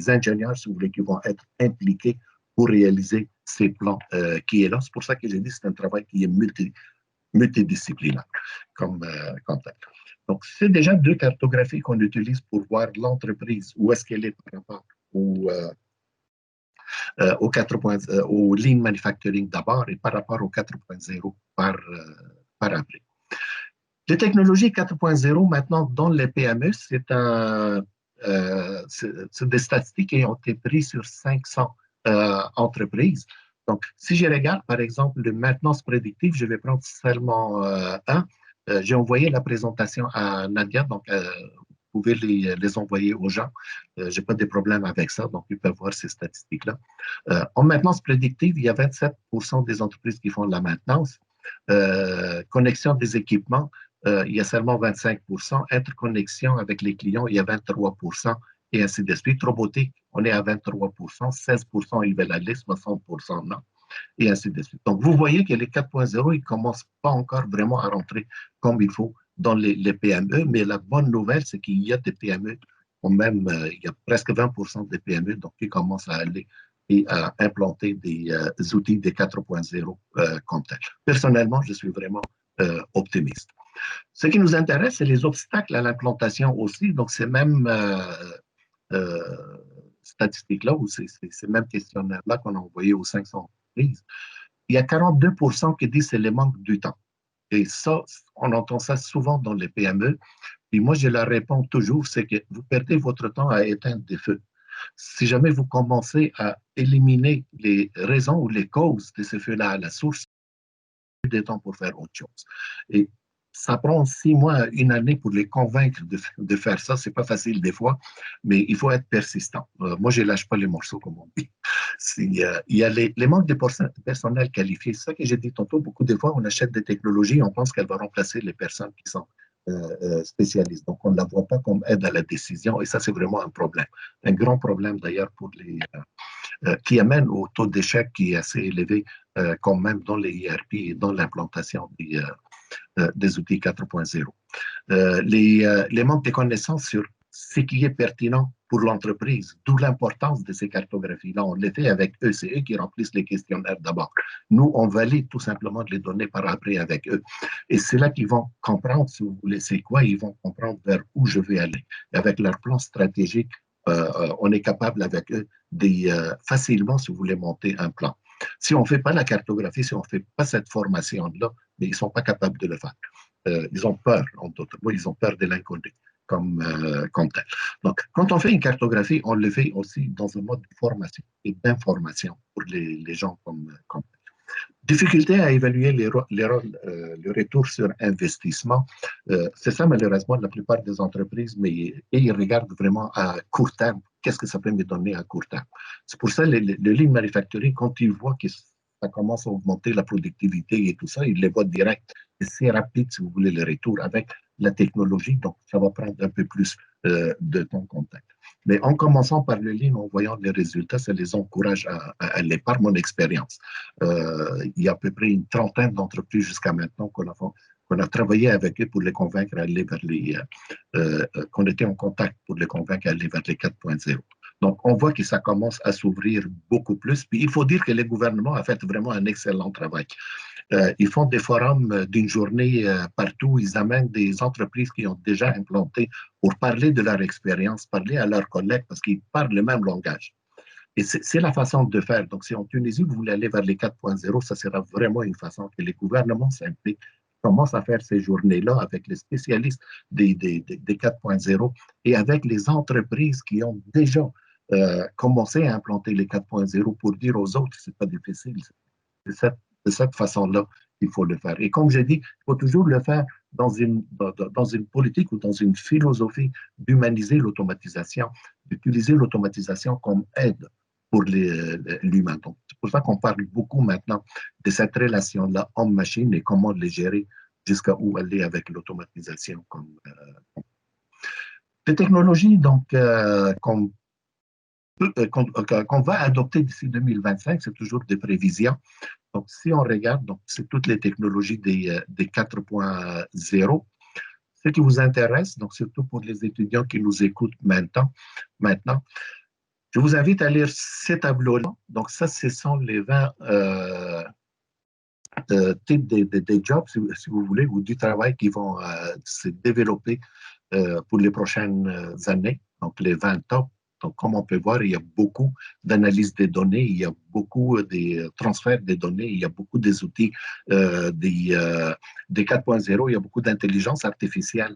ingénieurs, si vous voulez, qui vont être impliqués pour réaliser ces plans qui est là. C'est pour ça que j'ai dit que c'est un travail qui est multidisciplinaire comme tel. Donc, c'est déjà deux cartographies qu'on utilise pour voir l'entreprise, où est-ce qu'elle est par rapport au lean manufacturing d'abord et par rapport au 4.0 par après. Les technologies 4.0 maintenant dans les PME, c'est des statistiques qui ont été prises sur 500 entreprises. Donc, si je regarde, par exemple, le maintenance prédictive, je vais prendre seulement un. J'ai envoyé la présentation à Nadia, donc vous pouvez les envoyer aux gens. Je n'ai pas de problème avec ça, donc ils peuvent voir ces statistiques-là. En maintenance prédictive, il y a 27% des entreprises qui font de la maintenance. Connexion des équipements, il y a seulement 25%. Interconnexion avec les clients, il y a 23%, et ainsi de suite. Robotique, on est à 23%, 16% ils veulent aller, 60% non, et ainsi de suite. Donc, vous voyez que les 4.0, ils ne commencent pas encore vraiment à rentrer comme il faut dans les PME, mais la bonne nouvelle, c'est qu'il y a des PME, quand même, il y a presque 20% des PME donc, qui commencent à aller et à implanter des outils des 4.0 comme tel. Personnellement, je suis vraiment optimiste. Ce qui nous intéresse, c'est les obstacles à l'implantation aussi. Donc, ces mêmes statistiques-là, ou ces mêmes questionnaires-là qu'on a envoyés aux 500 entreprises, il y a 42% qui disent que c'est le manque du temps. Et ça, on entend ça souvent dans les PME. Et moi, je leur réponds toujours, c'est que vous perdez votre temps à éteindre des feux. Si jamais vous commencez à éliminer les raisons ou les causes de ces feux-là à la source, vous avez du temps pour faire autre chose. Et ça prend 6 mois, 1 année pour les convaincre de faire ça. C'est pas facile des fois, mais il faut être persistant. Moi, je lâche pas les morceaux, comme on dit. Il y a les manques de personnel qualifié. C'est ça que j'ai dit tantôt. Beaucoup de fois, on achète des technologies, on pense qu'elles vont remplacer les personnes qui sont spécialistes. Donc, on ne la voit pas comme aide à la décision, et ça, c'est vraiment un problème. Un grand problème, d'ailleurs, pour qui amène au taux d'échec qui est assez élevé, quand même dans les IRP et dans l'implantation des outils 4.0. Les manques de connaissances sur ce qui est pertinent pour l'entreprise, d'où l'importance de ces cartographies-là. On les fait avec eux, c'est eux qui remplissent les questionnaires d'abord. Nous, on valide tout simplement les données par après avec eux. Et c'est là qu'ils vont comprendre, si vous voulez, c'est quoi, ils vont comprendre vers où je vais aller. Et avec leur plan stratégique, on est capable avec eux de facilement, si vous voulez, monter un plan. Si on ne fait pas la cartographie, si on ne fait pas cette formation-là, mais ils ne sont pas capables de le faire. Ils ont peur, en d'autres mots, ils ont peur de l'inconnu comme tel. Donc, quand on fait une cartographie, on le fait aussi dans un mode de formation et d'information pour les gens comme tel. Difficulté à évaluer le retour sur investissement. C'est ça, malheureusement, la plupart des entreprises, mais ils regardent vraiment à court terme. Qu'est-ce que ça peut me donner à court terme? C'est pour ça que le lean manufacturing, quand ils voient que ça commence à augmenter la productivité et tout ça, ils les voient direct. Et c'est rapide, si vous voulez, le retour avec la technologie. Donc, ça va prendre un peu plus de temps contact. Mais en commençant par le lean, en voyant les résultats, ça les encourage à aller, par mon expérience. Il y a à peu près une trentaine d'entreprises jusqu'à maintenant qu'on a travaillé avec eux pour les convaincre à aller vers qu'on était en contact pour les convaincre à aller vers les 4.0. Donc, on voit que ça commence à s'ouvrir beaucoup plus. Puis, il faut dire que les gouvernements ont fait vraiment un excellent travail. Ils font des forums d'une journée partout. Ils amènent des entreprises qui ont déjà implanté pour parler de leur expérience, parler à leurs collègues parce qu'ils parlent le même langage. Et c'est la façon de faire. Donc, si en Tunisie, vous voulez aller vers les 4.0, ça sera vraiment une façon que les gouvernements s'impliquent, commencent à faire ces journées-là avec les spécialistes des 4.0 et avec les entreprises qui ont déjà commencé à implanter les 4.0 pour dire aux autres que ce n'est pas difficile. C'est de cette façon-là qu'il faut le faire. Et comme j'ai dit, il faut toujours le faire dans une politique ou dans une philosophie d'humaniser l'automatisation, d'utiliser l'automatisation comme aide pour l'humain. Donc, c'est pour ça qu'on parle beaucoup maintenant de cette relation-là homme-machine et comment les gérer jusqu'à où aller avec l'automatisation. Les technologies donc, qu'on va adopter d'ici 2025, c'est toujours des prévisions. Donc, si on regarde, c'est toutes les technologies des 4.0. Ce qui vous intéresse, donc surtout pour les étudiants qui nous écoutent maintenant, je vous invite à lire ces tableaux-là. Donc, ça, ce sont les 20 types des jobs, si vous voulez, ou du travail qui vont se développer pour les prochaines années. Donc, les 20 top. Donc, comme on peut voir, il y a beaucoup d'analyse des données, il y a beaucoup de transferts des données, il y a beaucoup des outils des 4.0, il y a beaucoup d'intelligence artificielle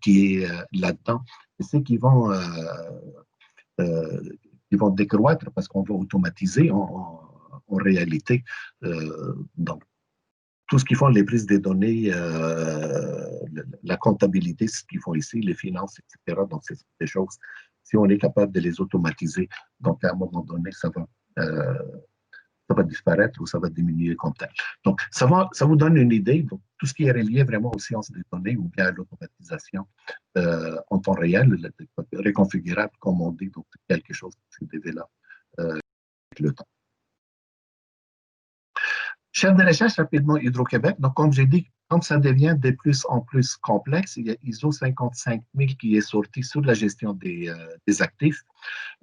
qui est là-dedans. Et c'est qui vont décroître parce qu'on va automatiser en réalité. Donc, tout ce qu'ils font, les prises des données, la comptabilité, ce qu'ils font ici, les finances, etc. Donc, c'est des choses, si on est capable de les automatiser, donc à un moment donné, ça va disparaître ou ça va diminuer comme tel. Donc, ça vous donne une idée. Donc, tout ce qui est relié vraiment aux sciences des données ou bien à l'automatisation en temps réel, réconfigurable, comme on dit, donc quelque chose qui se développe avec le temps. Chef de recherche rapidement Hydro-Québec. Donc, comme j'ai dit, comme ça devient de plus en plus complexe, il y a ISO 55000 qui est sorti sur la gestion des actifs.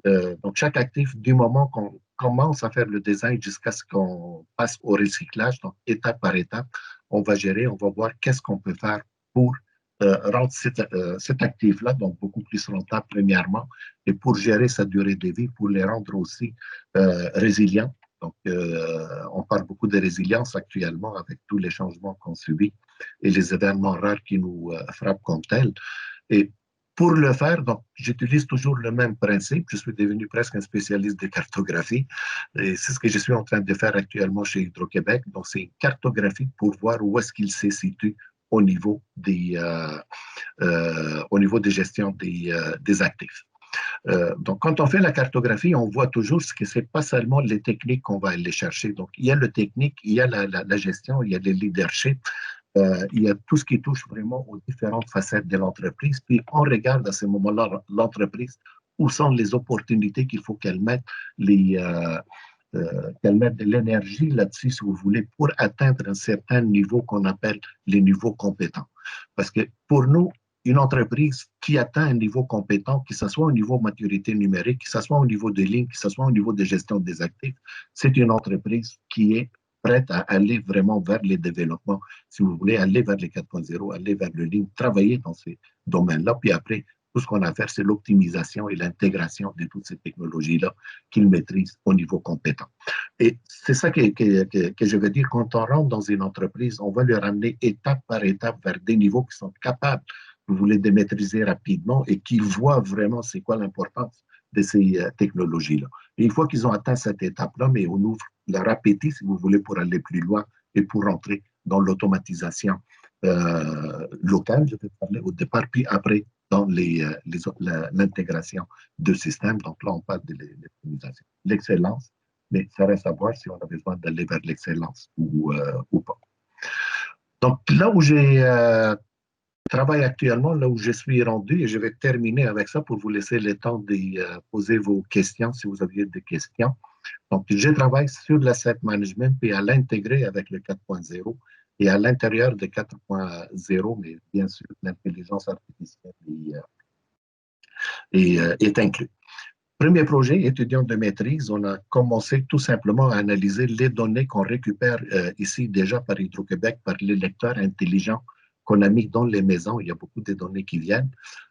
Donc, chaque actif, du moment qu'on commence à faire le design jusqu'à ce qu'on passe au recyclage, donc étape par étape, on va gérer, on va voir qu'est-ce qu'on peut faire pour rendre cet actif-là, donc beaucoup plus rentable premièrement, et pour gérer sa durée de vie, pour les rendre aussi résilients. Donc, on parle beaucoup de résilience actuellement avec tous les changements qu'on subit et les événements rares qui nous frappent comme tels. Et pour le faire, donc, j'utilise toujours le même principe. Je suis devenu presque un spécialiste de cartographie. Et c'est ce que je suis en train de faire actuellement chez Hydro-Québec. Donc, c'est une cartographie pour voir où est-ce qu'il se situe au niveau des gestions des actifs. Donc, quand on fait la cartographie, on voit toujours ce que c'est pas seulement les techniques qu'on va aller chercher. Donc, il y a le technique, il y a la gestion, il y a le leadership, il y a tout ce qui touche vraiment aux différentes facettes de l'entreprise. Puis, on regarde à ce moment-là l'entreprise, où sont les opportunités qu'il faut qu'elle mette qu'elle mette de l'énergie là-dessus, si vous voulez, pour atteindre un certain niveau qu'on appelle les niveaux compétents. Parce que pour nous, une entreprise qui atteint un niveau compétent, que ce soit au niveau maturité numérique, que ce soit au niveau de ligne, que ce soit au niveau de gestion des actifs, c'est une entreprise qui est prête à aller vraiment vers les développements, si vous voulez, aller vers les 4.0, aller vers le ligne, travailler dans ces domaines-là, puis après, tout ce qu'on a à faire, c'est l'optimisation et l'intégration de toutes ces technologies-là qu'ils maîtrisent au niveau compétent. Et c'est ça que je veux dire, quand on rentre dans une entreprise, on va le ramener étape par étape vers des niveaux qui sont capables, vous voulez, de maîtriser rapidement et qui voient vraiment c'est quoi l'importance de ces technologies-là. Et une fois qu'ils ont atteint cette étape-là, mais on ouvre leur appétit, si vous voulez, pour aller plus loin et pour rentrer dans l'automatisation locale, je vais parler au départ, puis après dans l'intégration de systèmes. Donc là, on parle de l'optimisation. L'excellence, mais ça reste à voir si on a besoin d'aller vers l'excellence ou pas. Donc là où j'ai travaille actuellement, là où je suis rendu, et je vais terminer avec ça pour vous laisser le temps de poser vos questions si vous aviez des questions. Donc, je travaille sur l'asset management et à l'intégrer avec le 4.0 et à l'intérieur de 4.0, mais bien sûr, l'intelligence artificielle est inclus. Premier projet, étudiant de maîtrise, on a commencé tout simplement à analyser les données qu'on récupère ici déjà par Hydro-Québec, par les lecteurs intelligents qu'on a mis dans les maisons. Il y a beaucoup de données qui viennent,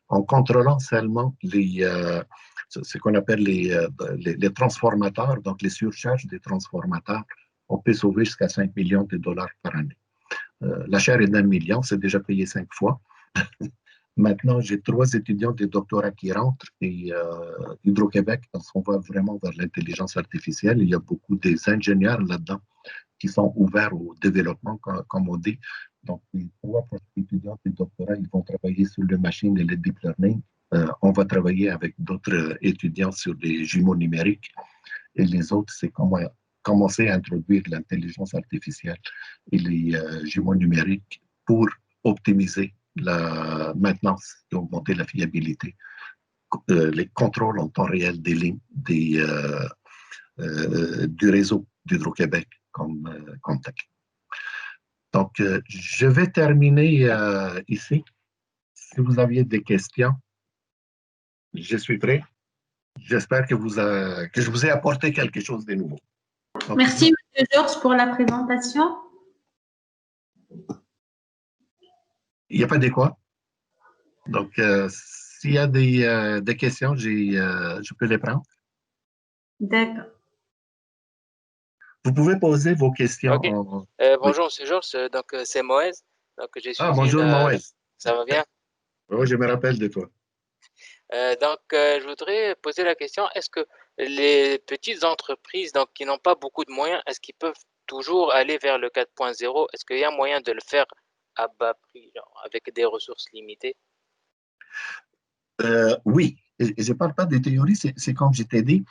en contrôlant seulement ce qu'on appelle les transformateurs, donc les surcharges des transformateurs. On peut sauver jusqu'à 5 millions de dollars par année. La chaire est d'1 million, c'est déjà payé 5 fois. Maintenant, j'ai 3 étudiants de doctorat qui rentrent et Hydro-Québec, parce qu'on va vraiment vers l'intelligence artificielle. Il y a beaucoup des ingénieurs là-dedans qui sont ouverts au développement, comme on dit. Donc, les 3 étudiants de doctorat, ils vont travailler sur le machine et le deep learning. On va travailler avec d'autres étudiants sur les jumeaux numériques. Et les autres, c'est commencer à introduire l'intelligence artificielle et les jumeaux numériques pour optimiser la maintenance et augmenter la fiabilité, les contrôles en temps réel des lignes du réseau d'Hydro-Québec comme tel. Donc, je vais terminer ici. Si vous aviez des questions, je suis prêt. J'espère que je vous ai apporté quelque chose de nouveau. Donc, merci, M. Georges, pour la présentation. Il n'y a pas de quoi. Donc, s'il y a des questions, je peux les prendre. D'accord. Vous pouvez poser vos questions. Ok. Bonjour, M. Georges. Donc, c'est Moez. Donc, je suis bonjour, Moez. Ça va bien? Oui, je me rappelle de toi. Donc, je voudrais poser la question, est-ce que les petites entreprises donc, qui n'ont pas beaucoup de moyens, est-ce qu'ils peuvent toujours aller vers le 4.0? Est-ce qu'il y a moyen de le faire à bas prix, genre, avec des ressources limitées? Oui, et je ne parle pas des théories, c'est comme je t'ai dit,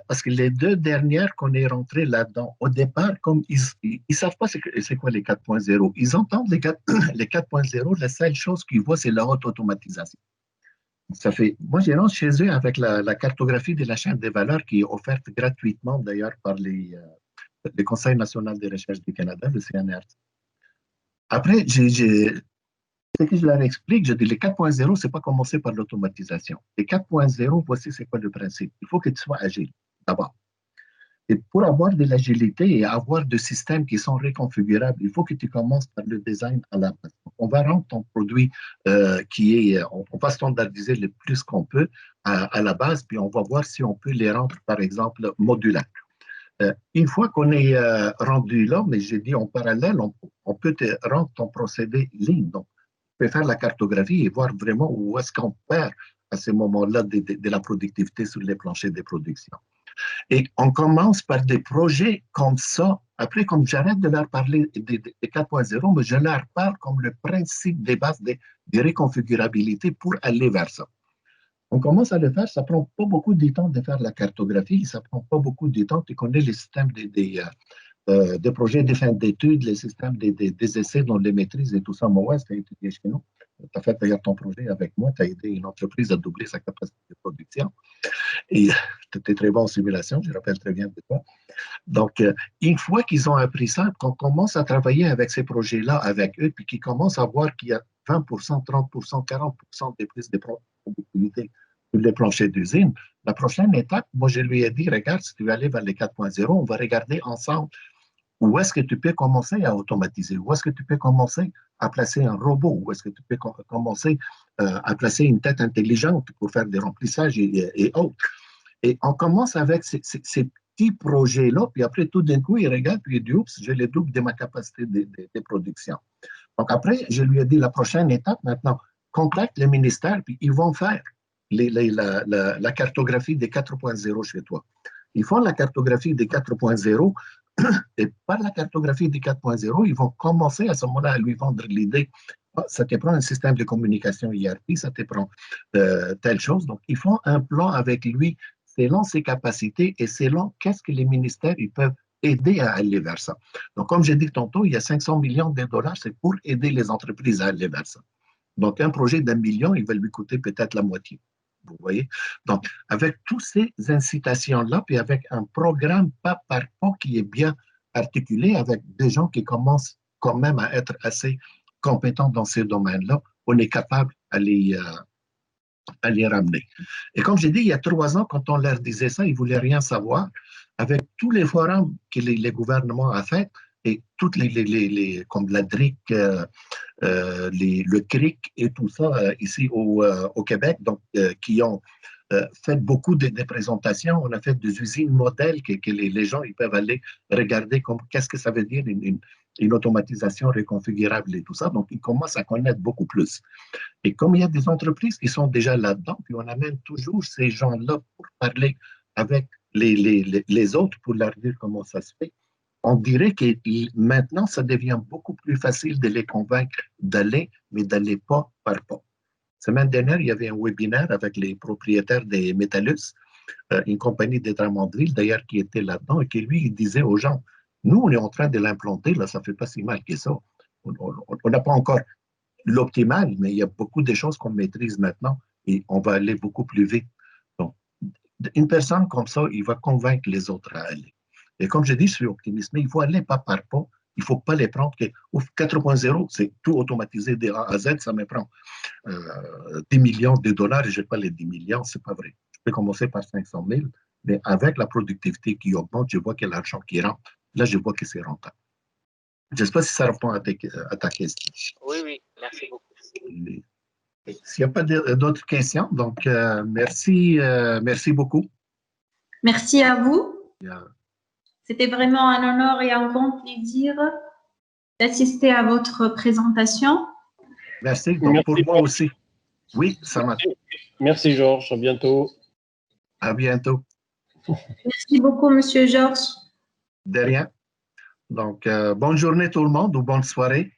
parce que les deux dernières qu'on est rentré là-dedans, au départ, comme ils ne savent pas c'est quoi les 4.0, ils entendent les 4.0, la seule chose qu'ils voient, c'est la haute automatisation. Ça fait, moi, j'ai rentré chez eux avec la cartographie de la chaîne des valeurs qui est offerte gratuitement d'ailleurs par le Conseil national de recherche du Canada, le CNRS. Après, ce que je leur explique, je dis les 4.0, ce n'est pas commencer par l'automatisation. Les 4.0, voici c'est quoi le principe. Il faut que tu sois agile, d'abord. Et pour avoir de l'agilité et avoir des systèmes qui sont réconfigurables, il faut que tu commences par le design à la base. On va rendre ton produit on va standardiser le plus qu'on peut à la base, puis on va voir si on peut les rendre, par exemple, modulaires. Une fois qu'on est rendu là, mais j'ai dit en parallèle, on peut te rendre ton procédé ligne. Donc, tu peux faire la cartographie et voir vraiment où est-ce qu'on perd à ce moment-là de la productivité sur les planchers de production. Et on commence par des projets comme ça. Après, comme j'arrête de leur parler des 4.0, mais je leur parle comme le principe des bases des réconfigurabilités pour aller vers ça. On commence à le faire, ça ne prend pas beaucoup de temps de faire la cartographie, ça ne prend pas beaucoup de temps. Tu connais les systèmes des projets de fin d'études, les systèmes des essais dont les maîtrises et tout ça. Moi, tu as étudié chez nous. Tu as fait d'ailleurs ton projet avec moi, tu as aidé une entreprise à doubler sa capacité de production. Et tu étais très bon en simulation, je rappelle très bien de toi. Donc, une fois qu'ils ont appris ça, qu'on commence à travailler avec ces projets-là, avec eux, puis qu'ils commencent à voir qu'il y a 20%, 30%, 40% de plus de productivité sur les planchers d'usine, la prochaine étape, moi, je lui ai dit, regarde, si tu veux aller vers les 4.0, on va regarder ensemble où est-ce que tu peux commencer à automatiser, où est-ce que tu peux commencer à placer un robot, où est-ce que tu peux commencer à placer une tête intelligente pour faire des remplissages et autres. Et on commence avec ces petits projets-là, puis après, tout d'un coup, il regarde, puis il dit, oups, je les double de ma capacité de production. Donc après, je lui ai dit, la prochaine étape, maintenant, contacte le ministère, puis ils vont faire la cartographie des 4.0 chez toi. Ils font la cartographie des 4.0, et par la cartographie des 4.0, ils vont commencer à ce moment-là à lui vendre l'idée. Ça te prend un système de communication IRP, ça te prend telle chose. Donc, ils font un plan avec lui selon ses capacités et selon qu'est-ce que les ministères ils peuvent aider à aller vers ça. Donc, comme j'ai dit tantôt, il y a 500 millions de dollars, c'est pour aider les entreprises à aller vers ça. Donc, un projet d'1 million, il va lui coûter peut-être la moitié. Vous voyez? Donc, avec toutes ces incitations-là, puis avec un programme pas par pas qui est bien articulé, avec des gens qui commencent quand même à être assez compétents dans ces domaines-là, on est capable à les ramener. Et comme j'ai dit, il y a 3 ans, quand on leur disait ça, ils ne voulaient rien savoir. Avec tous les forums que les gouvernements ont fait, et toutes comme la DRIC, le CRIC et tout ça ici au Québec, donc qui ont fait beaucoup de présentations. On a fait des usines modèles que les gens ils peuvent aller regarder qu'est-ce que ça veut dire une automatisation réconfigurable et tout ça. Donc, ils commencent à connaître beaucoup plus. Et comme il y a des entreprises qui sont déjà là-dedans, puis on amène toujours ces gens-là pour parler avec les autres pour leur dire comment ça se fait, on dirait que maintenant, ça devient beaucoup plus facile de les convaincre d'aller, mais d'aller pas par pas. Semaine dernière, il y avait un webinaire avec les propriétaires des Metallus, une compagnie de Drummondville, d'ailleurs, qui était là-dedans, et qui, lui, il disait aux gens, nous, on est en train de l'implanter, là, ça ne fait pas si mal que ça. on n'a pas encore l'optimal, mais il y a beaucoup de choses qu'on maîtrise maintenant et on va aller beaucoup plus vite. Donc, une personne comme ça, il va convaincre les autres à aller. Et comme je dis, je suis optimiste, mais il faut aller pas par pas. Il ne faut pas les prendre que 4.0, c'est tout automatisé de A à Z, ça me prend 10 millions de dollars et je n'ai pas les 10 millions, ce n'est pas vrai. Je peux commencer par 500 000, mais avec la productivité qui augmente, je vois que l'argent qui rentre, là, je vois que c'est rentable. Je ne sais pas si ça répond à ta question. Oui, merci beaucoup. S'il n'y a pas d'autres questions, donc merci beaucoup. Merci à vous. C'était vraiment un honneur et un grand plaisir d'assister à votre présentation. Merci. Donc, pour moi aussi. Oui, ça m'a. Merci, Georges. À bientôt. À bientôt. Merci beaucoup, Monsieur Georges. De rien. Donc, bonne journée tout le monde ou bonne soirée.